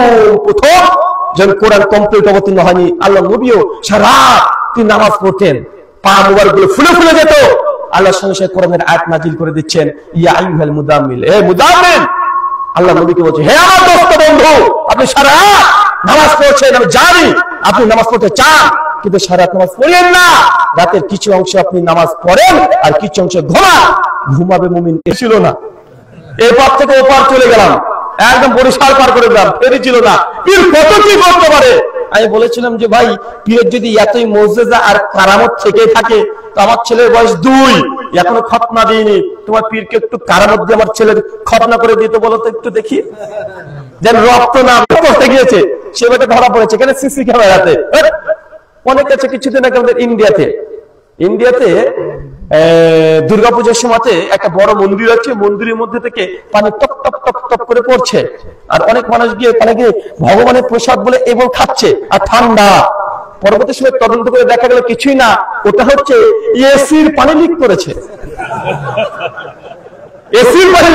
যখন কোরআন কমপ্লিট অবতীর্ণ হয়নি, আল্লাহ নবীও সারা তিনি নামাজ পড়তেন, পা মুবারক গুলো ফুলে ফুলে যেত। আল্লাহ সঙ্গে সঙ্গে কোরআনের আয়াত নাজিল করে দিচ্ছেন, ইয়া আইয়ুহাল মুদাম্মিল, হে মুদাম্মিল। আল্লাহ নবীকে বলছে, হে আমার দোস্ত বন্ধু, আপনি সারা নামাজ পড়ছেন, আমি জানি আপনি নামাজ পড়তে চান, কিন্তু সারা নামাজ পড়েন না। রাতের কিছু অংশ আপনি নামাজ পড়েন আর কিছু অংশ ঘুমান। ঘুমাবে মুমিন ছিল না। এই পার থেকে ও পার চলে গেলাম, একদম বরিশাল পার করে দিলাম, ফেরি ছিল না। পীর কত কি করতে পারে? আমি বলেছিলাম যে ভাই, পীরের যদি এতই মুজিজা আর কারামত থেকে থাকে, তো আমার ছেলের বয়স 2, এখনো খতনা দিইনি, তোমার পীরকে একটু কারামত দিয়ে আমার ছেলের খতনা করে দিতে বলো তো, একটু দেখি, যেন রক্ত না করতে গিয়েছে সে বেটা ধরা পড়েছে। কেন? সিসি ক্যামেরাতে। অনেক আছে কিছুদিন আগে আমাদের ইন্ডিয়াতে দুর্গাপূজার সময়তে একটা বড় মন্দির আছে, মন্দিরের মধ্যে থেকে পানি টপ টপ টপ টপ করে পড়ছে, আর অনেক মানুষ গিয়ে পানি গিয়ে ভগবানের প্রসাদ বলে এবং খাচ্ছে, আর ঠান্ডা। পরবর্তী সময় তদন্ত করে দেখা গেল কিছুই না, ওটা হচ্ছে এসির পানি লিক করেছে। এসির পরে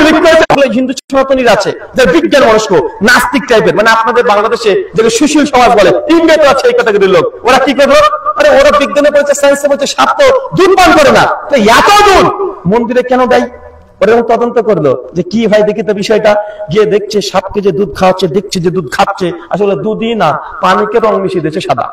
হিন্দু সনাতনীরা আছে যে বিজ্ঞান মনস্ক নাস্তিক টাইপের, মানে আপনাদের বাংলাদেশে যেটা সুশীল সমাজ বলে, ইন্ডিয়াতে আছে এই ক্যাটাগরির লোক। ওরা কি করলো, আরে ওরা বিজ্ঞানে বলছে, সায়েন্সে বলছে সাপ তো দুধ পান করে না, তো এত দুধ মন্দিরে কেন দেয়? ওরা তদন্ত করলো যে কি হয় দেখি তো বিষয়টা, গিয়ে দেখছে সাপকে যে দুধ খাওয়াচ্ছে, দেখছে যে দুধ খাচ্ছে আসলে দুধই না, পানিকে রং মিশিয়ে দিয়েছে সাদা।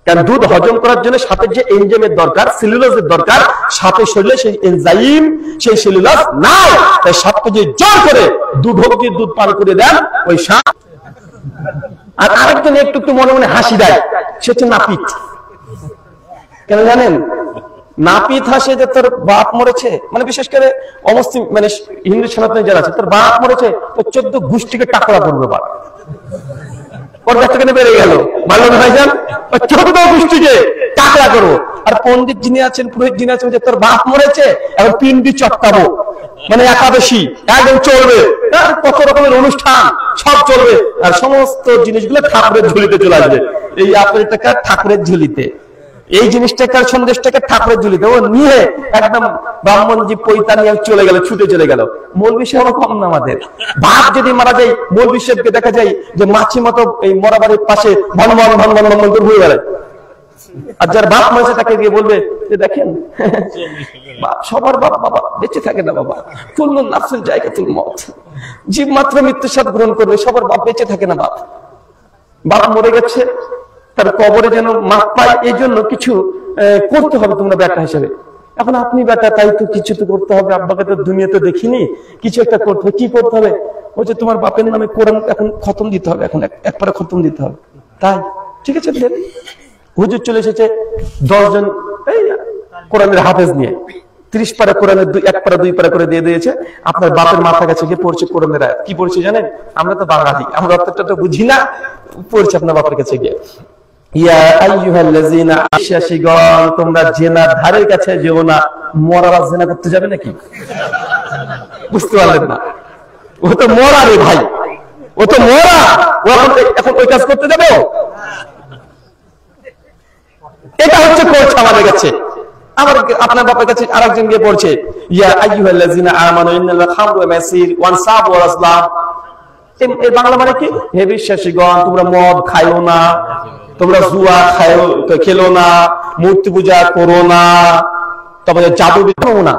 কারণ দুধ হজম করার জন্য সাপের যে এনজাইমের দরকার, সেলুলোজের দরকার, সাপের শরীরে সেই এনজাইম সেই সেলুলোজ নাই, তাই সাপকে যে জোর করে দুধ পান করে দেন ওই সাপ। আর আরেকজন একটু একটু মনে মনে হাসি দেয়, সে হচ্ছে নাপিত। কেন জানেন? নাপিত হাসে যে তোর বাপ মরেছে, মানে বিশেষ করে অমুসলিম মানে হিন্দু সনাতনী যারা আছে, তোর বাপ মরেছে, তোর 14 গোষ্ঠীকে টাকরা করবে বাপ, ওর কাছ থেকে বেড়ে গেল, ভালো ভাই যান 14 গোষ্ঠীকে টাকরা করবো। আর পণ্ডিত যিনি আছেন, পুরোহিত যিনি আছেন, যে তোর বাপ মরেছে এখন পিন্ডি চটকাবো, মানে একাদশী একদম চলবে, কত রকমের অনুষ্ঠান সব চলবে, আর সমস্ত জিনিসগুলো ঠাকুরের ঝুলিতে চলে আসবে। এই আপেল টাকা ঠাকুরের ঝুলিতে, এই জিনিসটাকে সন্দেশটাকে ঠাকুরের ঝুলিতে ও নিয়ে একদম ব্রাহ্মণজি পৈতা নিয়ে চলে গেল, ছুটে চলে গেল। মৌলবি সাহেব কম না আমাদের, বাপ যদি মারা যায় মৌলবি সাহেবকে দেখা যায় যে মাছি মতো এই মরা বাড়ির পাশে ভন ভন ভন ভন ভন করে ঘুরে বেড়ায়। আর যার বাপ মরেছে তাকে গিয়ে বলবে যে দেখেন সবার বাপ বাবা বেঁচে থাকে না, বাবা কুল্লু নাফসিন জায়গাতুল মউত, জীব মাত্র মৃত্যুর স্বাদ গ্রহণ করবে, সবার বাপ বেঁচে থাকে না। বাপ মরে গেছে, তার কবরে যেন মাপ পায়, এই জন্য কিছু করতে হবে তোমরা বেটা হিসেবে। এখন আপনি বেটা, তাই তো কিছু তো করতে হবে, আব্বাকে তো দুনিয়াতে দেখিনি, কিছু একটা করতে হবে। কি করতে হবে? বলছে তোমার বাপের নামে কোরআন এখন খতম দিতে হবে, এখন একবারে খতম দিতে হবে। তাই ঠিক আছে, হুজুর চলে এসেছে 10 জন এই কোরআনের হাফেজ নিয়ে, 30 পারা কোরআনের 1 পারা 2 পারা করে দিয়ে দিয়েছে। আপনার বাপের মাথা কাছে গিয়ে পড়ছে কোরআনের আয়াত। কি পড়ছে জানেন? আমরা তো বাঙালি, আমরা অতটা তো বুঝি না, পড়ছে আপনার বাপের কাছে গিয়ে, ইয়া আইয়ুহাল্লাযীনা আশাশিগণ তোমরা জিনার ধারের কাছে যেও না। মরারা জিনা করতে যাবে নাকি? বুঝতে পারলেন না? ও তো মরা রে ভাই, ও তো মরা, ও এখন ওই কাজ করতে যাবে? এটা হচ্ছে করছে আমাদের কাছে। আমার আপনার বাপের কাছে আরেকজন গিয়ে পড়ছে, ইয়া আইয়ুহাল্লাযীনা আমানু ইন্নাল খামরু ওয়াল মাইসির ওয়ান সাব ওয়াল আসলাম। এর বাংলা মানে কি? হে বিশ্বাসীগণ তোমরা মদ খাইও না, তোমরা জুয়া খেলো না, মূর্তি পূজা করো না, তারপরে জাদু বিদ্যাও না।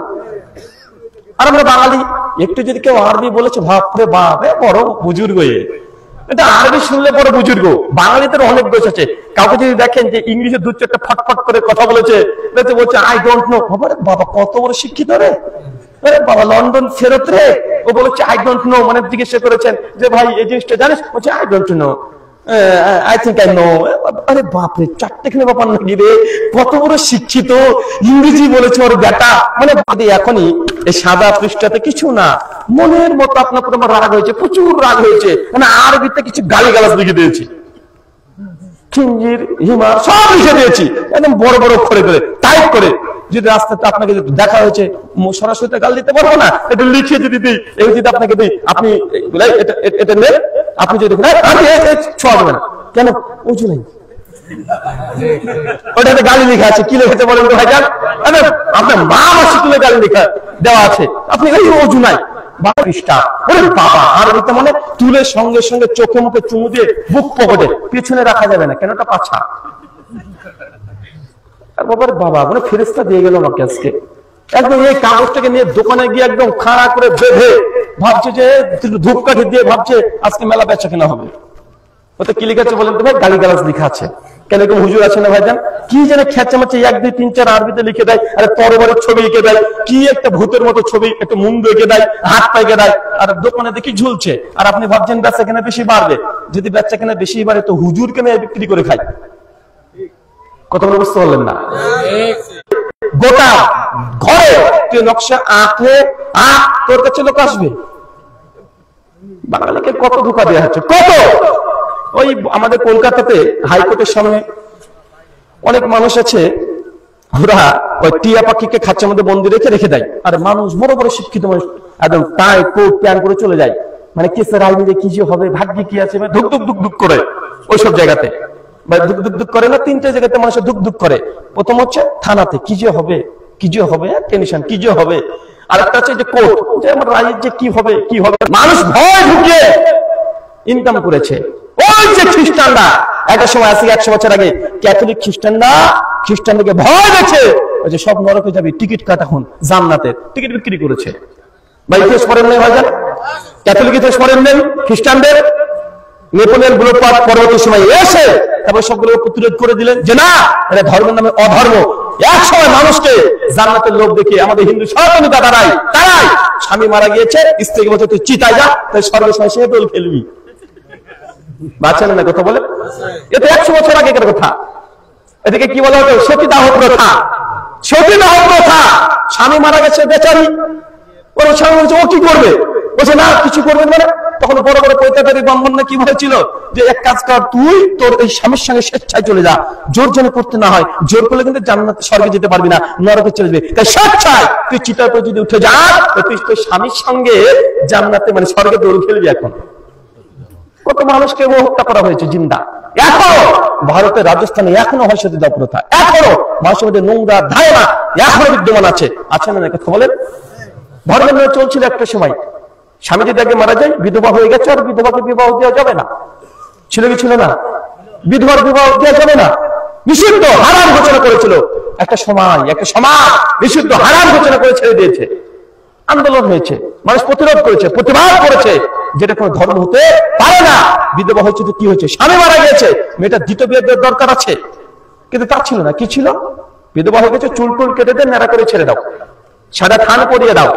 আর আমরা বাঙালি, একটু যদি কেউ আরবি বলেছে ভাবতে বাপ বড় বুজুর্গ, এটা আরবি শুনলে বড় বুজুর্গ। বাঙালিদের অনেক দোষ আছে। কাউকে যদি দেখেন যে ইংলিশে 2-4টা ফটফট করে কথা বলেছে, বলছে আই ডোন্ট নো, বাবা কত বড় শিক্ষিত রে, বাবা লন্ডন ফেরত রে, ও বলেছে আই ডোন্ট নো, মানে জিজ্ঞেস করেছেন যে ভাই এই জিনিসটা জানিস, বলছে I don't know, I think I know. আরে বাপরে, 4টেখানে ব্যাপার নাকি রে, কত বড় শিক্ষিত, ইংরেজি বলেছে ওর বেটা। মানে এখনই এই সাদা পৃষ্ঠাতে কিছু না, মনের মতো আপনার উপর আমার রাগ হয়েছে, প্রচুর রাগ হয়েছে, মানে আরবিতে কিছু গালিগালাজ লিখে দিয়েছি, খিঞ্জির হিমার সব লিখে দিয়েছি একদম বড় বড় অক্ষরে করে টাইপ করে। যদি রাস্তাতে আপনাকে দেখা হয়েছে, সরাসরি গাল দিতে পারবো না, এটা লিখে যদি দিই, এই যদি আপনাকে দিই, আপনি এটা নেন, আপনি যদি ছোঁয়া দেবেন কেন, উঁচু নেই, ওটাতে গালি লেখা আছে। কি লিখেছে বলেন তো ভাইজান? আপনার মা মাসি তুলে গালি লেখা দেওয়া আছে, আপনি এই অজু নাই মানে তুলে সঙ্গে সঙ্গে চোখে মুখে চুমু দিয়ে বুক পকেটে পিছনে রাখা যাবে না, কেন ওটা পাছা। বাবা মানে ফেরেশতা দিয়ে গেল আমাকে আজকে, একদম এই কাগজটাকে নিয়ে দোকানে গিয়ে একদম খাড়া করে বেঁধে ভাবছে যে ধূপকাঠি দিয়ে ভাবছে আজকে মেলা বেচা কেনা হবে। ওতে কি লিখেছে বলেন তো ভাই? গালিগালাজ লেখা আছে। কেন এরকম হুজুর আছে না ভাইজান, কি যেন খেঁচে মাচ্ছে 1, 2, 3, 4 আরবিতে লিখে দেয়, আরে তরবারের ছবি এঁকে দেয়, কি একটা ভূতের মতো ছবি, একটা মুন্ডু এঁকে দেয়, হাত পা এঁকে দেয়, আর দোকানে দেখি ঝুলছে। আর আপনি ভাবছেন বেচা কেনা বেশি বাড়বে। যদি বেচা কেনা বেশি বাড়ে তো হুজুর কেন বিক্রি করে খায়? কথা বলে বুঝতে পারলেন না? গোটা ঘরে তুই নকশা আঁকলে তোর কাছে লোক আসবে। বাঙালিকে কত ধোঁকা দেওয়া হচ্ছে, কত। ওই আমাদের কলকাতাতে হাইকোর্টের সামনে অনেক মানুষ আছে, ওরা ওই টিয়া পাখিকে খাঁচার মধ্যে বন্দি রেখে দেয়, আর মানুষ বড় বড় শিক্ষিত মানুষ একদম টাই কোট প্যান্ট করে চলে যায়, মানে কেসের রাজনীতি কি যে হবে, ভাগ্যে কি আছে, ধুক ধুক ধুক ধুক করে ওইসব জায়গাতে, ধুক ধুক ধুক করে না, 3টে জায়গাতে মানুষের ধুক ধুক করে। প্রথম হচ্ছে থানাতে, কি যে হবে টেনশন, কি যে হবে। আর একটা আছে যে কোর্ট, যে আমার রায়ের যে কি হবে কি হবে, মানুষ ভয় ঢুকিয়ে ইনকাম করেছে। ওই যে খ্রিস্টানরা একটা সময় আছে 100 বছর আগে, ক্যাথলিক খ্রিস্টানদেরকে ভয় দেখে ওই যে সব নরকে যাবি, টিকিট কাটা, এখন জান্নাতের টিকিট বিক্রি করেছে। বা ইতিহাস পড়েন নেই ভাইজান? ক্যাথলিক ইতিহাস পড়েন নেই? খ্রিস্টানদের নেপোলিয়ন বুলোপাট পরবর্তী সময় এসে তারপর সবগুলো প্রতিরোধ করে দিলেন যে না, এটা ধর্মের নামে অধর্ম। এক সময় মানুষকে জান্নাতের লোক দেখে আমাদের হিন্দু সনাতনী দাদারাই তারাই স্বামী মারা গিয়েছে, স্ত্রীকে বলছে তুই চিতায় যা, তাই স্বর্গের সময় সে দোল খেলবি। বাচ্চা না কথা বলে, এটা 100 বছর আগেকার কথা। এদিকে কি বলা হতো? সতীদাহ প্রথা। সতীদাহ প্রথা, স্বামী মারা গেছে বেচারি, ওর স্বামী বলছে ও কি করবে, বলছে না কিছু করবেন মানে। তখন বড় বড় পৈতাদারি ব্রাহ্মণ না কি বলেছিল যে এক কাজ কর, তুই তোর এই স্বামীর সঙ্গে স্বেচ্ছায় চলে যা, জোর যেন করতে না হয়, জোর করলে কিন্তু জান্নাত স্বর্গে যেতে পারবি না, নরকে চলে যাবে, তাই স্বেচ্ছায় তুই চিতার উপরে যদি উঠে যাস তুই তোর স্বামীর সঙ্গে জান্নাতে মানে স্বর্গে দৌড় খেলবি। এখন কত মানুষকে হত্যা করা হয়েছে জিন্দা। এখনো ভারতের রাজস্থানে এখনো হয় সতীদাহ প্রথা, এখনো মানুষের মধ্যে নোংরা ধারণা এখনো বিদ্যমান আছে। আছে না কথা বলেন? ধর্মের নিয়ে চলছিল একটা সময়, স্বামী যদি আগে মারা যায়, বিধবা হয়ে গেছে, আর বিধবাকে বিবাহ দেওয়া যাবে না, ছিল কি ছিল না? বিধবার বিবাহ দেওয়া যাবে না, নিষিদ্ধ, হারাম ঘোষণা করেছিল। একটা সময় নিষিদ্ধ হারাম ঘোষণা করে ছেড়ে দিয়েছে। আন্দোলন হয়েছে, মানুষ প্রতিরোধ করেছে, প্রতিবাদ করেছে, যেটা কোনো ধর্ম হতে পারে না। বিধবা হয়েছে তো কি হয়েছে, স্বামী মারা গেছে, মেয়েটা দ্বিতীয় বিয়ের দরকার আছে, কিন্তু তা ছিল না। কি ছিল? বিধবা হয়ে গেছে, চুল টুল কেটে দেন, নেড়া করে ছেড়ে দাও, সাদা থান পরিয়ে দাও,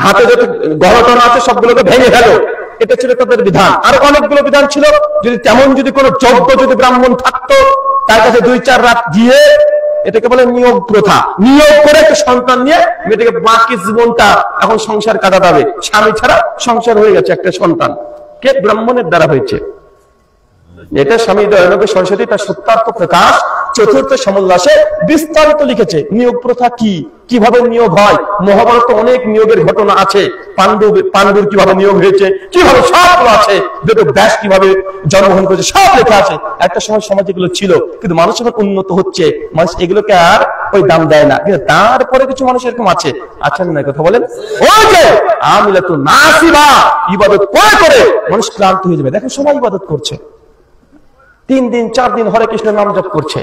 হাতে যত গহনা আছে সবগুলোকে ভেঙে ফেলো, এটা ছিল তাদের বিধান। আর অনেকগুলো বিধান ছিল। যদি তেমন যদি কোনো যোগ্য যদি ব্রাহ্মণ থাকতো, তার কাছে 2-4 রাত গিয়ে, এটাকে বলে নিয়োগ প্রথা, নিয়োগ করে একটা সন্তান নিয়ে মেয়েটাকে বাকি জীবনটা এখন সংসার কাটাতে হবে। স্বামী ছাড়া সংসার হয়ে গেছে, একটা সন্তান কে ব্রাহ্মণের দ্বারা হয়েছে। এটা স্বামী দয়ানন্দ সরস্বতী তার সত্যার্থ প্রকাশ 4th সমোল্লাসে বিস্তারিত লিখেছে। নিয়োগ প্রথা কি, কিভাবে নিয়োগ হয়, মহাভারতে অনেক নিয়োগের ঘটনা আছে। পাণ্ডুর কিভাবে নিয়োগ হয়েছে, কিভাবে সবগুলো আছে, ব্যাস কিভাবে জন্মগ্রহণ করেছে, সব লেখা আছে। একটা সময় সমাজ এগুলো ছিল, কিন্তু মানুষ এখন উন্নত হচ্ছে, মানুষ এগুলোকে আর ওই দাম দেয় না। কিন্তু তারপরে কিছু মানুষ এরকম আছে, আছেন না কথা বলেন? ওই যে আমিলাতু নাসিবা, ইবাদত করে করে মানুষ ক্লান্ত হয়ে যাবে। দেখেন সবাই ইবাদত করছে, 3 দিন 4 দিন হরে কৃষ্ণ নাম জপ করছে,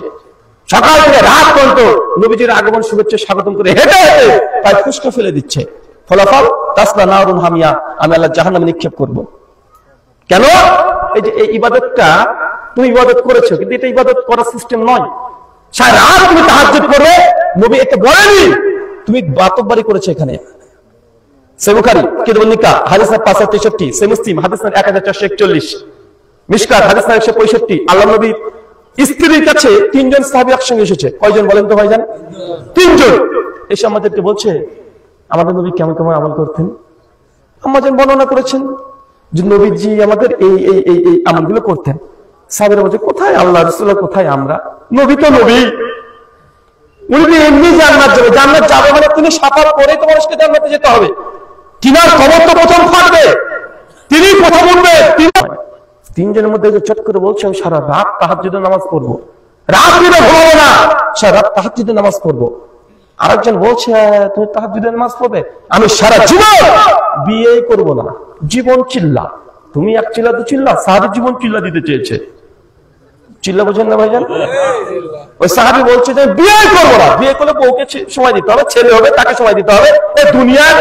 সকাল থেকে রাত পর্যন্ত নবীজির আগমন শুভেচ্ছা স্বাগতম করে হেঁটে হেঁটে প্রায় ফুসকা ফেলে দিচ্ছে। ফলাফল তাসলা নারুন হামিয়া, আমি আল্লাহ জাহান্নামে নিক্ষেপ করব। কেন? এই যে এই ইবাদতটা তুমি ইবাদত করেছো, কিন্তু এটা ইবাদত করার সিস্টেম নয়। সারা রাত তুমি তাহাজ্জুদ করবে, নবী এটা বলেনি, তুমি বাতববাড়ি করেছো। এখানে সহিহ বুখারী কিতাবুন নিকাহ হাদিস নাম্বার 563, সহিহ মুসলিম হাদিস নাম্বার 1441, মিশকাত হাদিস নাম্বার 165। আল্লাহ নবী স্ত্রীর কাছে 3 জন সাহাবী একসঙ্গে এসেছে। কয়জন বলেন তো ভাইজান? 3 জন এসে আমাদেরকে বলছে আমাদের নবী কেমন কেমন আমল করতেন। আমাদের বর্ণনা করেছেন যে নবীজি আমাদের এই এই এই এই আমলগুলো করতেন। সাহাবীরা বলছে কোথায় আল্লাহ রাসূলুল্লাহ, কোথায় আমরা? নবী তো নবী, উনি এমনি জান্নাত যাবে, জান্নাত যাবে মানে তিনি সাফাত করে তো মানুষকে জান্নাতে যেতে হবে, তিনার খবর তো প্রথম থাকবে, তিনি প্রথম উঠবে। 3 জনের মধ্যে চট করে বলছে আমি সারা রাত তাহাজ্জুদের নামাজ পড়বো, রাত দিনে ঘুমাবো না, সারা রাত তাহাজ্জুদের নামাজ পড়বো। আরেকজন বলছে তুমি তাহাজ্জুদের নামাজ পড়বে, আমি সারা জীবন বিয়ে করব না, জীবন চিল্লা। তুমি এক চিল্লা তো চিল্লা, সাহাবী জীবন চিল্লা দিতে চেয়েছে। চিল্লা বোঝেন না ভাইজান? ওই সাহাবী বলছে যে বিয়ে করবো না, বিয়ে করলে বউকে সময় দিতে হবে, ছেলে হবে তাকে সময় দিতে হবে, এই দুনিয়ার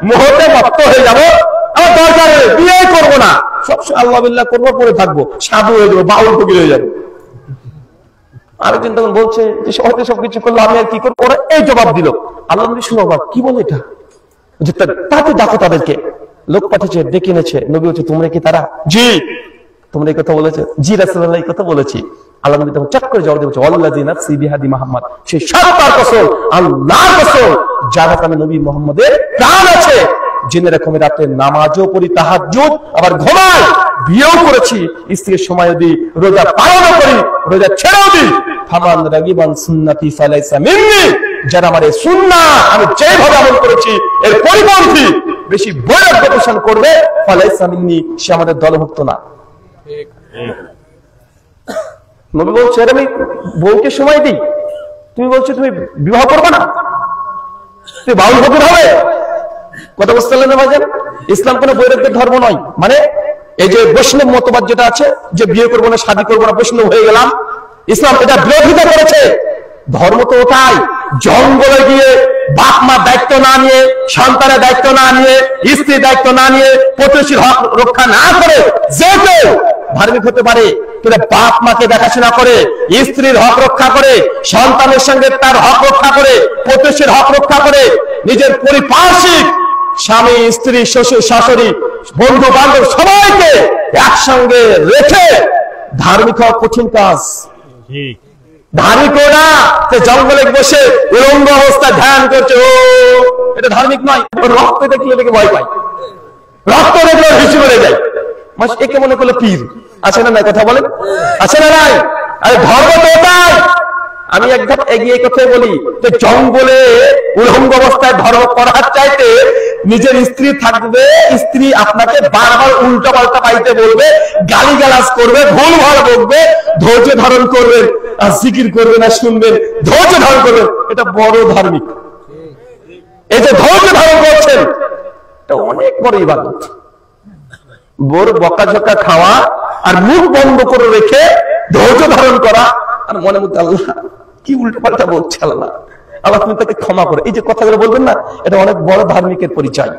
মোহতে মত্ত হয়ে যাবো, আমার দরকার নেই, বিয়ে করবো না, সবসময় আল্লাহ বিল্লাহ করবো, পরে থাকবো, সাধু হয়ে যাবো, বাউল ফকির হয়ে যাবো। আরেকজন তখন বলছে যে হয়তো সবকিছু করলো, আমি আর কি করবো? ওরা এই জবাব দিল। আল্লাহ নবী শুনো বাবা কি বলে এটা, তাতে দেখো তাদেরকে লোক পাঠিয়েছে, ডেকে এনেছে। নবী হচ্ছে তোমরা কি তারা? জি। তোমরা এই কথা বলেছে? জি রাসূলুল্লাহ এই কথা বলেছি। আল্লাহ নবী তখন চট করে জবাব দিয়েছে ওয়াল্লাযী নাফসি বিহাদি মুহাম্মদ, সেই সত্তার কসম, আল্লাহর কসম যার হাতে নবী মুহাম্মদের প্রাণ আছে, জেনে রাখো আমি রাতে নামাজও পড়ি, তাহাজ্জুদ আবার ঘুমাই, বিয়েও করেছি, স্ত্রীর সময় দিই, রোজা পালনও করি, রোজা ছেড়েও দিই। ফামান রাগিবান সুন্নতি ফালাইসা মিন্নি, যারা আমার এই সুন্নাহ আমি যেভাবে আমল করেছি এর পরিপন্থী বেশি বৈরাগ্য পোষণ করবে, ফালাইসা মিন্নি, সে আমাদের দলভুক্ত না। নবী বলছে আমি বউকে সময় দিই, তুমি বলছো তুমি বিবাহ করবে না, তুই বাউল ফকির হবে। কথা বুঝতে পারলেন না ভাইজান? ইসলাম কোনো বৈরাগ্যের ধর্ম নয়। মানে এই যে বৈষ্ণব মতবাদ যেটা আছে যে বিয়ে করবো না, শাদী করবো না, বৈষ্ণব হয়ে গেলাম, ইসলাম এটা বিরোধিতা করেছে। ধর্ম তো ওটাই, জঙ্গলে গিয়ে বাপ মার দায়িত্ব না নিয়ে, সন্তানের দায়িত্ব না নিয়ে, স্ত্রীর দায়িত্ব না নিয়ে, প্রতিবেশীর হক রক্ষা না করে যে কেউ ধার্মিক হতে পারে। কিন্তু বাপ মাকে দেখাশোনা করে, স্ত্রীর হক রক্ষা করে, সন্তানের সঙ্গে তার হক রক্ষা করে, প্রতিবেশীর হক রক্ষা করে, নিজের পরিপার্শ্বিক স্বামী, স্ত্রী, শ্বশুর, শাশুড়ি, বন্ধু বান্ধব সবাইকে একসঙ্গে রেখে ধার্মিক হওয়া কঠিন কাজ। ধার্মিক না জঙ্গলে বসে উলঙ্গ অবস্থা ধ্যান করছে, ও এটা ধার্মিক নয়। রক্ত দেখলে দেখে ভয় পায়, রক্ত দেখলে হিসু করে যায়। একে মনে করলো পীর। আছে না নাই? কথা বলেন, আছে না নাই? আরে ধর্ম তো ওটাই। আমি একদম এগিয়ে কথাই বলি যে জঙ্গলে উলঙ্গ অবস্থায় ধর্ম করার চাইতে নিজের স্ত্রী থাকবে, স্ত্রী আপনাকে বারবার উল্টা পাল্টা পাইতে বলবে, গালিগালাজ করবে, ভুল ভাল বলবে, ধৈর্য ধারণ করবেন আর জিকির করবেন আর শুনবেন, ধৈর্য ধারণ করবেন, এটা বড় ধার্মিক। এই যে ধৈর্য ধারণ করছেন এটা অনেক বড় ইবাদত। বোর বকাঝকা খাওয়া আর মুখ বন্ধ করে রেখে ধৈর্য ধারণ করা আর মনে মধ্যে আল্লাহ কি উল্টো পাল্টা বলছে, আল্লাহ আল্লাহ তুমি তাকে ক্ষমা করে, এই যে কথাগুলো বলবেন না, এটা অনেক বড় ধার্মিকের পরিচয়।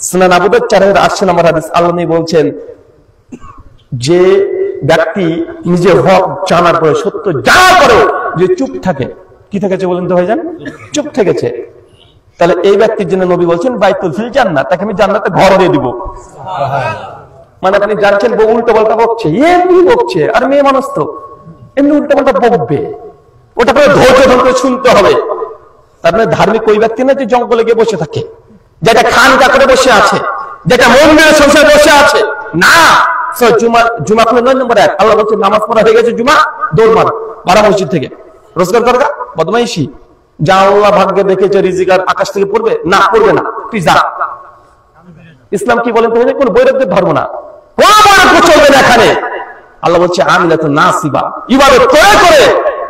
সুনান আবু দাউদ 4,800 নম্বর হাদিস, আল্লাহ নবী বলছেন যে ব্যক্তি নিজের হক জানার পরে সত্য জানার পরেও যে চুপ থাকে, কি থেকেছে বলেন তো ভাইজান? চুপ থেকেছে। তাহলে এই ব্যক্তির জন্য নবী বলছেন বাইতুল ফিল জান্নাত, তাকে আমি জান্নাতে ঘর দিয়ে দিব। মানে আপনি জানছেন বউ উল্টো পাল্টা বকছে, এমনি বকছে, আর মেয়ে মানুষ তো এমনি উল্টো পাল্টা বকবে, ওটা পরে ধৈর্য ধরে করে শুনতে হবে। তার মানে ধার্মিক ওই ব্যক্তি না যে জঙ্গলে গিয়ে বসে থাকে, যেটা খানকা করে বসে আছে, যেটা মন্দিরের সংসারে বসে আছে, না। জুমা খুলে 9 নম্বর 1 আল্লাহ বলছে নামাজ পড়া হয়ে গেছে, জুমা দৌড় মার, বারা মসজিদ থেকে রোজগার করগা, বদমাইশি যা আল্লাহ ভাগ্যে দেখেছে রিজিক আর আকাশ থেকে পড়বে না, পড়বে না, তুই যা। ইসলাম কি বলেন? কোন বৈরাগ্যের ধর্ম না, চলবে না এখানে। আল্লাহ বলছে আমিলাতুন নাসিবা, ইবাদত করে করে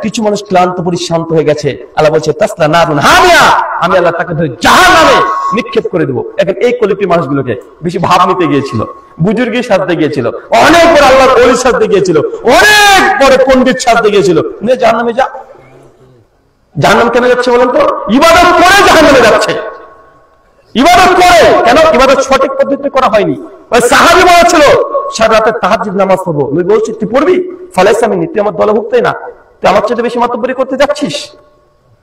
কিছু মানুষ ক্লান্ত পরিশ্রান্ত হয়ে গেছে। আল্লাহ বলছে তাসলা নারুন হামিয়া, আমি আল্লাহ তাকে ধরে জাহান্নামে নিক্ষেপ করে দেবো। এখন এই কলিপি মানুষগুলোকে বেশি ভাব নিতে গিয়েছিল, বুজুর্গের সাজতে গিয়েছিল, অনেক বড় আল্লাহর ওলি সাজতে গিয়েছিল, অনেক বড় পণ্ডিত সাজতে গিয়েছিল, জাহান্নামে যা। জাহান্নাম কেন যাচ্ছে বলেন তো? ইবাদত করে জাহান্নামে যাচ্ছে। ইবাদত করে কেন? ইবাদত সঠিক পদ্ধতিতে করা হয়নি। ওই সাহাবী বলেছিল সারা রাতে তাহাজ্জুদ নামাজ পড়বো, আমি বলছি তুই পড়বি, ফালাইসা মিন্নি, তুই আমার দলভুক্তই না, তুই আমার চাইতে বেশি মাতব্বরি করতে যাচ্ছিস,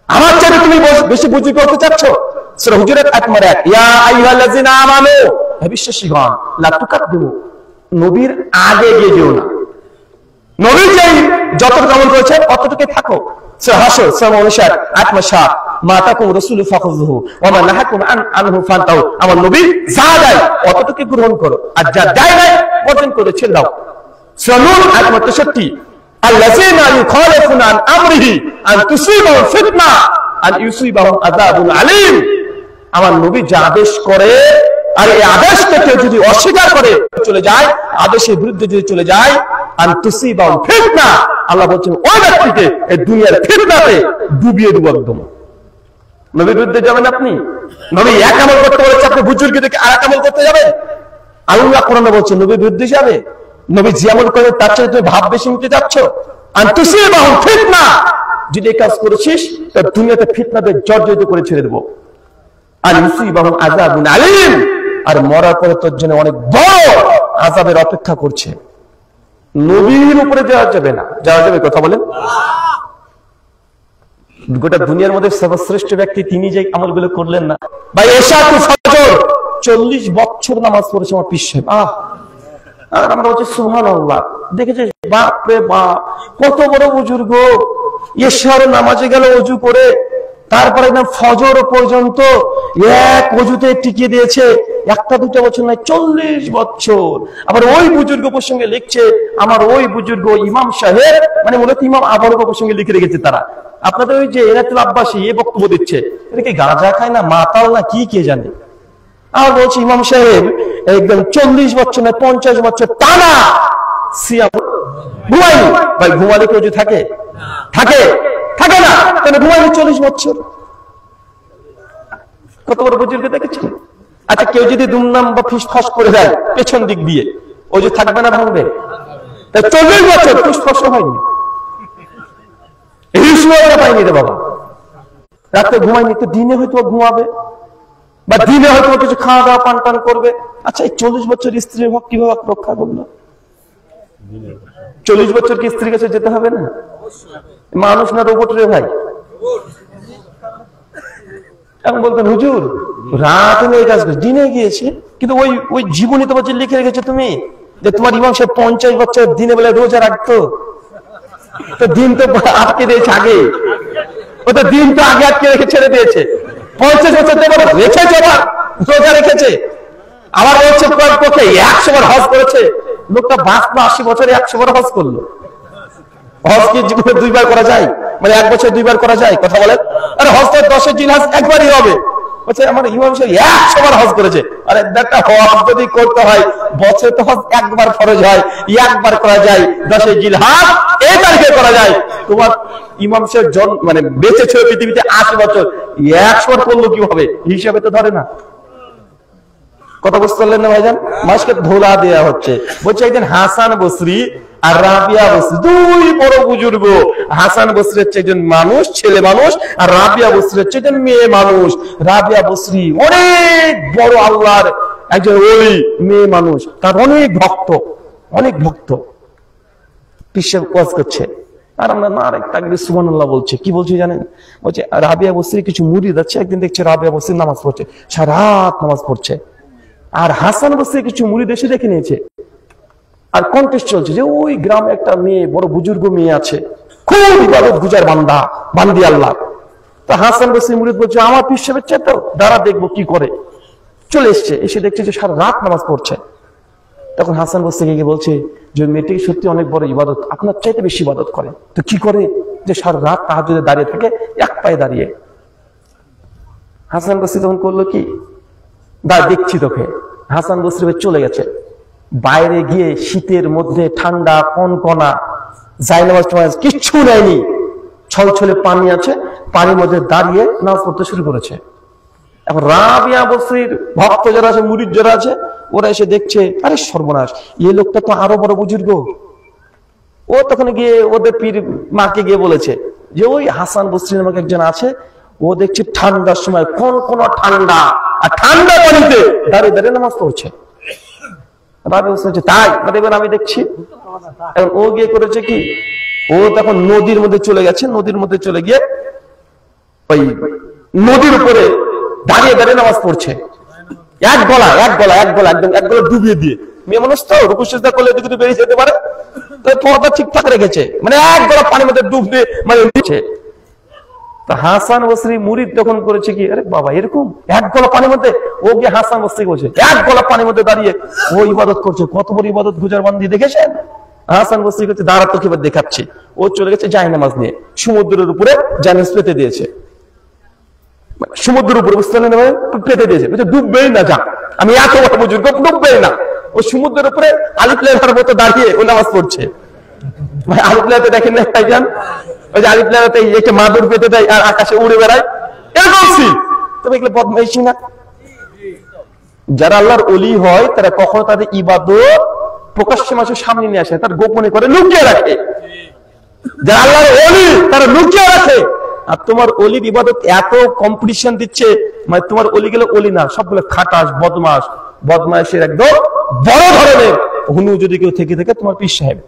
আমার চাইতে তুমি বেশি বুঝি করতে চাচ্ছ। সূরা হুজুরাত 8 নম্বর 1, ইয়া আইয়ুহাল্লাযিনা আমানু, হে বিশ্বাসীগণ, লা তুকাদ্দিমু, নবীর আগে গিয়ে যেও না, নবী যেই যতটুকু আমল করেছেন অতটুকুই থাকো। সূরা হাশর 59 8 মাসা মাতাকুম রাসূলু ফাখুযুহু ওয়া মা নাহাকুম আনহু ফান্তাহু, আমার নবী যা দেয় অতটুকু গ্রহণ করো, আর যা দেয় না বর্জন করে ছেড়ে দাও। সূরা নূর 63 আল্লাযিনা ইউখালিফুনা আন আমরিহি আন তুসিবাহুম ফিতনা আন ইউসিবাহুম আযাবুন আলীম, আমার নবী যা আদেশ করে আর এই আদেশকে কেউ যদি অস্বীকার করে চলে যায়, আদেশের বিরুদ্ধে যদি চলে যায়, আন তুসিবাহুম ফিতনা, আল্লাহ বলছেন ওই ব্যক্তিকে এই দুনিয়ার ফিতনাতে ডুবিয়ে দেব একদম। নবীর বিরুদ্ধে যাবেন আপনি? নবী এক আমল করতে বলেছে, আপনি বুজুর্গ থেকে আর এক আমল করতে যাবেন? আল্লাহ কোরআনে বলছে নবীর বিরুদ্ধে যাবে, নবী যে আমল করে তার চেয়ে তুমি ভাব বেশি নিতে যাচ্ছ। আন তুসিবাহুম ফিতনা, যদি এই কাজ করেছিস তাহলে দুনিয়াতে ফিতনাতে জর্জরিত করে ছেড়ে দেবো। আর ইউসিবাহুম আযাবুন আলীম, আর মরার পরে তোর জন্য অনেক বড় আযাবের অপেক্ষা করছে। নবীর উপরে যাওয়া যাবে না, যাওয়া যাবে? কথা বলেন। গোটা দুনিয়ার মধ্যে সর্বশ্রেষ্ঠ ব্যক্তি তিনি যে আমলগুলো করলেন না ভাই, এশা টু ফজর 40 বছর নামাজ পড়েছে আমার পীর সাহেব। আর আমরা বলছি সুবহানাল্লাহ, দেখেছিস বাপ রে বাপ, কত বড় বুজুর্গ, এশার নামাজে গেল ওযু করে, তারপরে না ফজর পর্যন্ত এক ওযুতে টিকিয়ে দিয়েছে, একটা দুটা বছর নয় 40 বছর। আবার ওই বুজুর্গ প্রসঙ্গে লিখছে, আমার ওই বুজুর্গ ইমাম সাহেব, মানে মূলত ইমাম আবু বকর প্রসঙ্গে লিখে রেখেছে তারা। আপনাদের ওই যে এনাতুল আব্বাসী এ বক্তব্য দিচ্ছে, এটা কি গাঁজা খায় না মাতাল না কি কে জানে। আর বলছে ইমাম সাহেব একদম 40 বছর না 50 বছর টানা সিয়াম ঘুমায়নি। ভাই ঘুমালে কেউ যে থাকে থাকে থাকে না, কেন ঘুমায়নি 40 বছর? কত বড় বুজুর্গ দেখেছেন? আচ্ছা কেউ যদি দুমনাম বা ফিসফাস করে দেয় পেছন দিক দিয়ে, ওই যে থাকবে না ভাঙবে? 40 বছর ফিসফাস হয়নি, এই সময়টা পাইনি রে বাবা। রাতে ঘুমায়নি তো দিনে হয়তো ঘুমাবে, বা দিনে হয়তো কিছু খাওয়া দাওয়া পান টান করবে। আচ্ছা এই 40 বছর স্ত্রীর ভাব কিভাবে রক্ষা করলো? 40 বছর কি স্ত্রীর কাছে যেতে হবে না? মানুষ না রোবট রে ভাই? এখন বলতেন হুজুর রাতে এই কাজ করে, দিনে গিয়েছে। কিন্তু ওই জীবনী তোমার যে লিখে রেখেছো তুমি, যে তোমার ইমাম সাহেব 50 বছর দিনে বেলা রোজা রাখতো, তো দিন তো আটকে দিয়েছে আগে, ও তো দিন তো আগে আটকে রেখে ছেড়ে দিয়েছে। 50 বছর রেখেছে, আবার রোজা রেখেছে, আবার বলছে পক্ষে 100 বার হজ করেছে। লোকটা বাঁচলো 80 বছরে 100 বার হজ করলো। হজ কি জীবনে 2 বার করা যায়? মানে 1 বছর 2 বার করা যায়? কথা বলেন। আরে হজ তো 10 জিলহজ একবারই হবে। বলছে আমার ইমাম সাহেব 100 বার হজ করেছে। আরে একটা হজ যদি করতে হয় বছরে তো হজ একবার ফরজ হয়, একবার করা যায় 10 জিলহজ এই তারিখে করা যায়। তোমার ইমাম সাহেব মানে বেঁচে ছিল পৃথিবীতে 80 বছর, 100 বার করলো কিভাবে? হিসাবে তো ধরে না। কথা বুঝতে পারলেন না ভাইজান? মানুষকে ধোলা দেওয়া হচ্ছে। বলছে একদিন হাসান বসরি আর রাবিয়া বসরি, 2 বড় বুজুর্গ। হাসান বসরি হচ্ছে একজন মানুষ, ছেলে মানুষ, আর রাবিয়া বসরি হচ্ছে একজন মেয়ে মানুষ। রাবিয়া বসরি অনেক বড় আল্লাহর একজন ওলি, মেয়ে মানুষ, তার অনেক ভক্ত। পিসের ওয়াজ করছে আর আমরা না তাকবীর সুবহানাল্লাহ বলছে। কি বলছি জানেন? বলছে রাবিয়া বসরি কিছু মুরিদ আছে, একদিন দেখছে রাবিয়া বসরি নামাজ পড়ছে, সারা রাত নামাজ পড়ছে। আর হাসান বসরি কিছু মুরিদ এসে দেখে নিয়েছে, আর কন্টেস্ট চলছে যে ওই গ্রামে একটা মেয়ে, বড় বুজুর্গ মেয়ে আছে, খুব ইবাদত গুজার বান্দি আল্লাহ। তো হাসান বসরি মুরিদ বলছে আমার পীর সাহেবের চাই তো, দাঁড়া দেখবো কি করে। চলে এসছে, এসে দেখছে যে সারা রাত নামাজ পড়ছে। তখন হাসান বসরি গিয়ে বলছে যে মেয়েটি সত্যি অনেক বড় ইবাদত, আপনার চাইতে বেশি ইবাদত করে। তো কি করে? যে সারা রাত তাহাজ্জুদে দাঁড়িয়ে থাকে, এক পায়ে দাঁড়িয়ে। হাসান বসরি তখন করলো কি, দেখছি তোকে। হাসান বসরি চলে গেছে বাইরে গিয়ে, শীতের মধ্যে ঠান্ডা কনকনা, জায়নামাজ কিচ্ছু নেয়নি, ছলছলে পানি আছে, পানির মধ্যে দাঁড়িয়ে নামাজ পড়তে শুরু করেছে। এখন রাবিয়া বসরির ভক্ত যারা আছে, মুরিদ যারা আছে, ওরা এসে দেখছে আরে সর্বনাশ, এই লোকটা তো আরো বড় বুজুর্গ। ও তখন গিয়ে ওদের পীর মাকে গিয়ে বলেছে যে ওই হাসান বসরি নামক একজন আছে, ও দেখছে ঠান্ডার সময় কনকনা ঠান্ডা, আর ঠান্ডা পানিতে দাঁড়িয়ে দাঁড়িয়ে নামাজ পড়ছে। তাই এবার আমি দেখছি। এখন ও গিয়ে করেছে কি, ও তখন নদীর মধ্যে চলে গেছে, নদীর মধ্যে চলে গিয়ে ওই নদীর উপরে দাঁড়িয়ে দাঁড়িয়ে নামাজ পড়ছে, এক গলা একদম এক গলা ডুবিয়ে দিয়ে। মেয়ে মানুষ তো রুকু সিজদা করলে এদিকে বেরিয়ে যেতে পারে, তাই পর্দা ঠিকঠাক রেখেছে, মানে এক গলা পানির মধ্যে ডুব দিয়ে মানে দিচ্ছে। হাসান বসরি মুরিদ তখন করেছে কি, আরে বাবা এরকম এক গলা পানির মধ্যে, ও গিয়ে হাসান বসরি বলছে এক গলা পানির মধ্যে দাঁড়িয়ে ও ইবাদত করছে। কত বড় ইবাদত গুজার বান্দি দেখেছেন? হাসান বসরি করছে দাঁড়া তোকে এবার দেখাচ্ছি। ও চলে গেছে জায়নামাজ নিয়ে, সমুদ্রের উপরে জায়নামাজ পেতে দিয়েছে, সমুদ্রের উপরে বুঝতে পারলেন, পেতে দিয়েছে। ডুববেই না, যা আমি এত বড় বুজুর্গ, ডুববেই না। ও সমুদ্রের উপরে আলিফ লামের মতো দাঁড়িয়ে ও নামাজ পড়ছে। ভাই আলিফ লামে দেখেন না ভাইজান, ওই যে আলিফ লামেতে একটা মাদুর পেতে দেয় আর আকাশে উড়ে বেড়ায়, এরকম তবে এগুলো বদমাইশি না? যারা আল্লাহর ওলি হয় তারা কখনো তাদের ইবাদত প্রকাশ্যে মানুষের সামনে নিয়ে আসে, তার গোপনে করে, লুকিয়ে রাখে। যারা আল্লাহর ওলি তারা লুকিয়ে রাখে। আর তোমার ওলির ইবাদত এত কম্পিটিশন দিচ্ছে, মানে তোমার ওলি গেলে ওলি না, সবগুলো খাটাস বদমাইশের একদম বড় ধরনের হুনু যদি কেউ থেকে থাকে তোমার পীর সাহেব।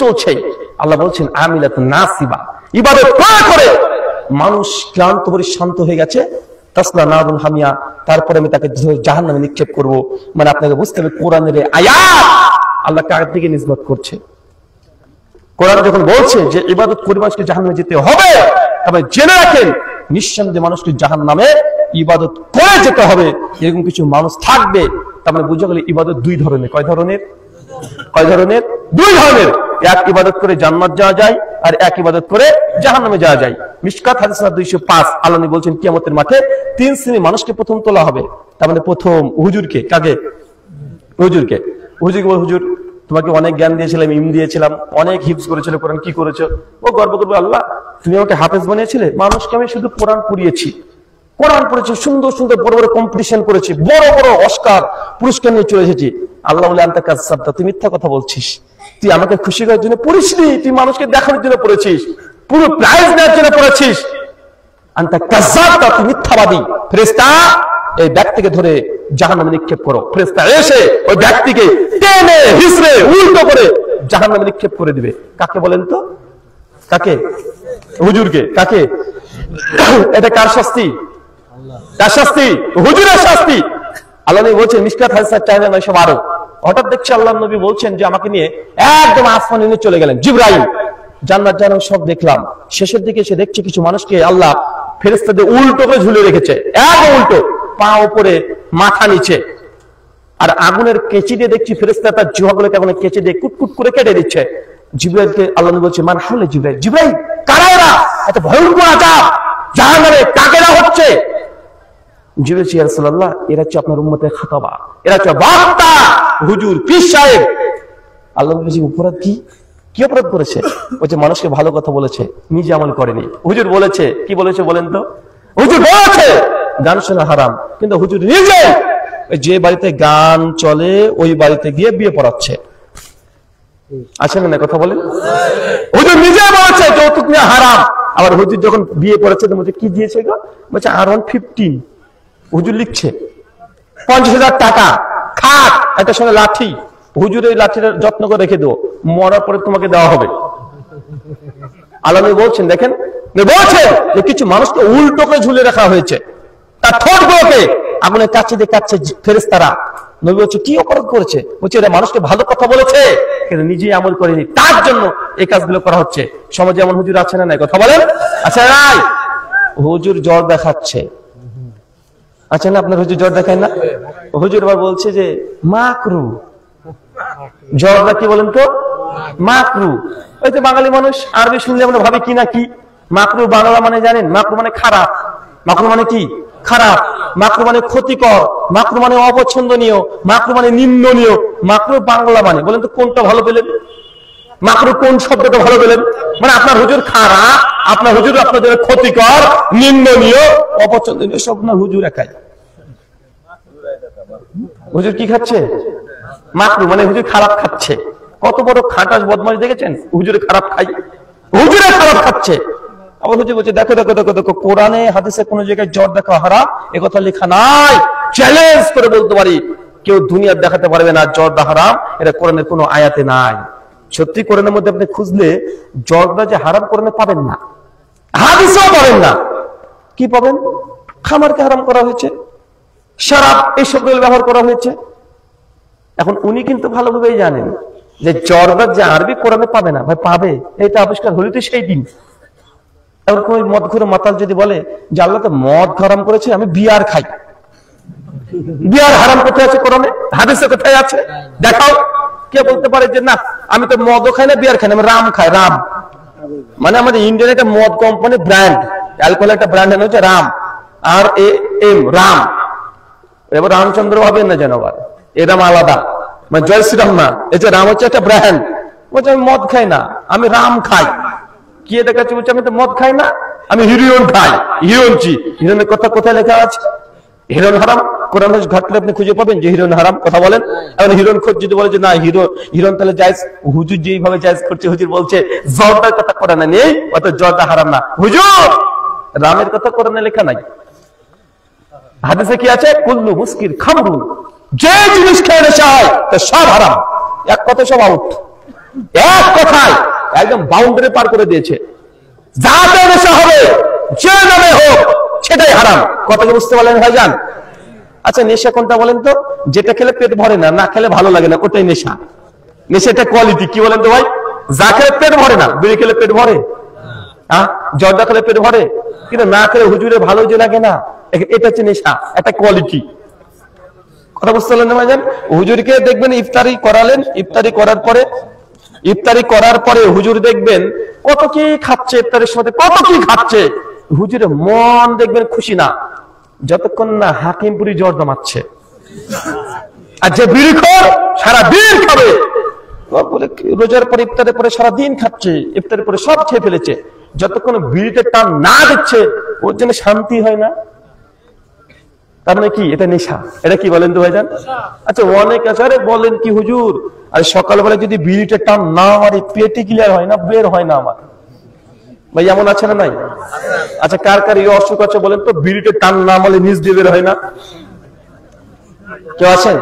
চলছে। আল্লাহ বলছেন আমিলাতুন নাসিবা, ইবাদত করে মানুষ ক্লান্ত পরিশ্রান্ত হয়ে গেছে, তাসলা নারুন হামিয়া, তারপরে আমি তাকে জাহান্নামে নিক্ষেপ করব। মানে আপনাকে বুঝতে হবে কোরআনের আয়াত আল্লাহ কার দিকে নিসবত করছে। কোরআন যখন বলছে যে ইবাদত করে মানুষকে জাহান্নামে যেতে হবে, তবে জেনে রাখেন নিঃসন্দেহে মানুষকে জাহান্নামে ইবাদত করে যেতে হবে। এরকম কিছু মানুষ থাকবে, তার মানে বুঝা গেল ইবাদত 2 ধরনের। কয় ধরনের? 2 ধরনের। এক ইবাদত করে জান্নাত যাওয়া যায়, আর এক ইবাদত করে জাহান্নামে যাওয়া যায়। মিশকাত হাদিস 205 আল্লাহ নবী বলছেন কিয়ামতের মাঠে 3 শ্রেণীর মানুষকে প্রথম তোলা হবে। তার মানে প্রথম হুজুরকে, কাকে? হুজুরকে বল হুজুর তোমাকে অনেক জ্ঞান দিয়েছিলাম, ইলম দিয়েছিলাম, অনেক হিফজ করেছিল, কোরআন কি করেছো? ও গর্ব করবে, আল্লাহ তুমি আমাকে হাফেজ বানিয়েছিলে, মানুষকে আমি শুধু কোরআন পড়িয়েছি, কোরআন পড়েছি, সুন্দর সুন্দর বড় বড় কম্পিটিশন করেছি, বড় বড় অস্কার পুরস্কার নিয়ে চলে এসেছি। আল্লাহ বলে আনতা কাযযাবতা, তুই মিথ্যা কথা বলছিস, তুই আমাকে খুশি করার জন্য পড়িসনি, তুই মানুষকে দেখানোর জন্য পড়েছিস, পুরো প্রাইজ নেওয়ার জন্য পড়েছিস। আনতা কাযযাবতা, তুই মিথ্যাবাদী। ফেরেশতা এই ব্যক্তিকে ধরে জাহান্নামে নিক্ষেপ করো। ফেরেশতা এসে ওই ব্যক্তিকে টেনে হিসড়ে উল্টো করে জাহান্নামে নিক্ষেপ করে দিবে। কাকে বলেন তো? কাকে? হুজুরকে। কাকে? এটা কার শাস্তি? কার শাস্তি? হুজুরের শাস্তি। আল্লাহ নবী বলছেন মিশকাত হাদিস 4912, হঠাৎ দেখছি আল্লাহ নবী বলছেন যে আমাকে নিয়ে একদম আসমানে নিয়ে চলে গেলেন জিবরাইল। জান্নাত জাহান্নাম সব দেখলাম। শেষের দিকে এসে দেখছি কিছু মানুষকে আল্লাহ ফেরেশতাদের উল্টো করে ঝুলিয়ে রেখেছে, এক উল্টো, পা উপরে মাথা নিচে। আর আগুনের কেচি দিয়ে দেখছি ফেরেশতা তার জিহ্বাগুলোকে আগুনের কেচি দিয়ে কুটকুট করে কেটে দিচ্ছে। জিবরাইলকে আল্লাহ নবী বলছে মান হাওলে জিবরাইল, জিবরাইল কারা এরা? এত ভয়ঙ্কর আযাব জাহান্নামে কাকেরা হচ্ছে? জিবরাইল ইয়া রাসূলুল্লাহ, এরা হচ্ছে আপনার উম্মতের খাতাবা, এরা হচ্ছে বক্তা, হুজুর, পীর সাহেব। আল্লাহ নবী বলছে অপরাধ কি? কি অপরাধ করেছে? বলছে মানুষকে ভালো কথা বলেছে, নিজে আমল করেনি। হুজুর বলেছে, কি বলেছে বলেন তো? হুজুর বলেছে গান শোনা হারাম, কিন্তু হুজুর নিজে যে বাড়িতে গান চলে ওই বাড়িতে গিয়ে বিয়ে পড়াচ্ছে। আছেন না কথা বলেন? হুজুর নিজে বলেছে যৌতুক নেওয়া হারাম। আবার হুজুর যখন বিয়ে পড়াচ্ছে তো বলছে কি দিয়েছে গো? বলছে R150। হুজুর লিখছে 50,000 টাকা, খাট, একটা সঙ্গে লাঠি। হুজুর এই লাঠিটা যত্ন করে রেখে দেবো, মরার পরে তোমাকে দেওয়া হবে। আল্লাহ নবী বলছেন, দেখেন বলছে যে কিছু মানুষকে উল্টো করে ঝুলে রাখা হয়েছে, তার ঠোঁটগুলোকে আগুনের কাছে দিয়ে কাটছে ফেরেশতারা। নবী বলছে কি অপরাধ করেছে? বলছে এরা মানুষকে ভালো কথা বলেছে কিন্তু নিজেই আমল করেনি, তার জন্য এই কাজগুলো করা হচ্ছে। সমাজে এমন হুজুর আছে না নাই? কথা বলেন, আচ্ছা নাই? হুজুর জ্বর দেখাচ্ছে, আচ্ছা না? আপনার হুজুর জ্বর দেখায় না? হুজুর আবার বলছে যে মাকরু। জ্বরটা কি বলেন তো? মাকরু। ওই তো বাঙালি মানুষ আরবি শুনলে আমরা ভাবি কি না কি। মাকরু বাংলা মানে জানেন? মাকরু মানে খারাপ। মাকরু মানে কি? খারাপ। মাকরু মানে ক্ষতিকর, মাকরু মানে অপছন্দনীয়, মাকরু মানে নিন্দনীয়। মাকরু বাংলা মানে বলেন তো কোনটা ভালো পেলেন? মাকরু কোন শব্দটা ভালো পেলেন? মানে আপনার হুজুর খারাপ, আপনার হুজুর আপনার জন্য ক্ষতিকর, নিন্দনীয়, অপছন্দনীয়, সব না হুজুর একাই। হুজুর কি খাচ্ছে? মাকরু মানে হুজুর খারাপ খাচ্ছে। কত বড় খাটাস বদমাশ দেখেছেন? হুজুরে খারাপ খাই, হুজুরে খারাপ খাচ্ছে। আবার হুজুর বলছে দেখো দেখো দেখো দেখো, কোরআনে হাদিসে কোন জায়গায় জ্বর দেখা হারাম এ কথা লেখা নাই। চ্যালেঞ্জ করে বলতে পারি কেউ দুনিয়ার দেখাতে পারবে না জ্বর দেখা হারাম, এটা কোরআনের কোনো আয়াতে নাই। সত্যি কোরআনের মধ্যে আপনি খুঁজলে জ্বরটা যে হারাম কোরআনে পাবেন না, হাদিসেও পাবেন না। কি পাবেন? খামারকে হারাম করা হয়েছে, শরাব এই শব্দগুলো ব্যবহার করা হয়েছে। এখন উনি কিন্তু ভালোভাবেই জানেন যে জ্বরটা যে আরবি কোরআনে পাবে না। ভাই পাবে, এটা আবিষ্কার হলে তো সেই দিন। এখন কোন মদ ঘুরে মাতাল যদি বলে যে আল্লাহ তো মদ হারাম করেছে, আমি বিয়ার খাই, বিয়ার হারাম কোথায় আছে কোরআনে? হাদিসে কোথায় আছে? দেখাও। কে বলতে পারে যে না আমি তো মদও খাই না বিয়ার খাই না, আমি রাম খাই। রাম মানে আমাদের ইন্ডিয়ান একটা মদ কোম্পানি ব্র্যান্ড, অ্যালকোহল একটা ব্র্যান্ড হচ্ছে রাম, RAM, রাম। এবার রামচন্দ্র ভাবেন না যেন, আবার এরাম আলাদা, মানে জয় শ্রীরাম না। এই যে রাম হচ্ছে একটা ব্র্যান্ড। বলছে আমি মদ খাই না, আমি রাম খাই। কি দেখাচ্ছে? বলছে আমি তো মদ খাই না, আমি হিরোইন খাই। হিরোইনচি, হিরোইনের কথা কোথায় লেখা আছে? হিরোইন হারাম কোরআন ঘাটলে আপনি খুঁজে পাবেন যে হিরোইন হারাম। কথা বলেন। এখন হিরোইন খোঁজ যদি বলে যে না হিরোইন তাহলে জায়েজ, হুজুর যেইভাবে জায়েজ করছে, হুজুর বলছে জ্বরটার কথা কোরআনে নেই, অত জ্বরটা হারাম না। হুজুর রামের কথা কোরআনে লেখা নাই, হাদিসে কি আছে? কুল্লু মুস্কির খামরুন, যে জিনিস খেয়ে নেশা হয় তা সব হারাম। এক কথায় সব আউট, এক কথায় একদম বাউন্ডারি পার করে দিয়েছে। যাতে নেশা হবে যে নামে হোক সেটাই হারাম। কথাকে বুঝতে পারলেন ভাইজান? আচ্ছা নেশা কোনটা বলেন তো? যেটা খেলে পেট ভরে না, না খেলে ভালো লাগে না, ওটাই নেশা। নেশাটা কোয়ালিটি কি বলেন তো ভাই? যা খেলে পেট ভরে না, বিড়ি খেলে পেট ভরে, হ্যাঁ জর্দা খেলে পেট ভরে, কিন্তু না খেলে হুজুরে ভালো যে লাগে না, এটা হচ্ছে নেশা, একটা কোয়ালিটি। কথা বুঝতে পারলেন না ভাইজান? হুজুরকে দেখবেন ইফতারি করালেন, ইফতারি করার পরে হুজুর দেখবেন কত কি খাচ্ছে, ইফতারের সাথে কত কি খাচ্ছে, হুজুরের মন দেখবেন খুশি না যতক্ষণ না হাকিমপুরি জ্বর জমাচ্ছে। আর যে বিড়িখোর সারাদিন খাবে, রোজার পরে ইফতারের পরে সারাদিন খাচ্ছে, ইফতারের পরে সব খেয়ে ফেলেছে, যতক্ষণ বিড়িতে টান না দিচ্ছে ওর জন্য শান্তি হয় না। তার মানে কি এটা নেশা? এটা কি বলেন তো ভাইজান? আচ্ছা অনেক আছে, আরে বলেন কি হুজুর, আর সকালবেলা যদি বিড়িটা টান না মারি পেটে ক্লিয়ার হয় না, বের হয় না আমার। ভাই এমন আছে না নাই? আচ্ছা কার কার এই অসুখ আছে বলেন তো, বিড়িটা টান না মারলে নিজ দিয়ে বের হয় না? কেউ আছেন?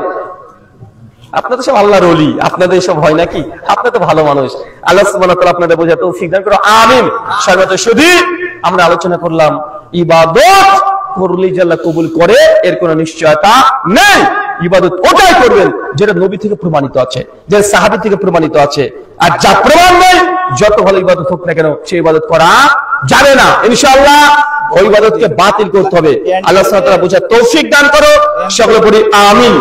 আপনাদের সব আল্লাহর ওলি, আপনাদের এসব হয় নাকি? আপনারা তো ভালো মানুষ। আল্লাহ সুবহানাহু ওয়া তাআলা আপনাদের বোঝাতে তৌফিক দান করো, আমিন। সর্বত শুধু আমরা আলোচনা করলাম ইবাদত করলেই যে আল্লাহ কবুল করে এর কোনো নিশ্চয়তা নেই। ইবাদত ওটাই করবেন যেটা নবী থেকে প্রমাণিত আছে, যে সাহাবী থেকে প্রমাণিত আছে। আর যা প্রমাণ নেই, যত ভালো ইবাদত হোক না কেন, সেই ইবাদত করা যাবে না। ইনশাআল্লাহ ওই ইবাদতকে বাতিল করতে হবে। আল্লাহ সুবহানাহু ওয়া তাআলা বোঝার তৌফিক দান করো, সকলে বলি আমিন।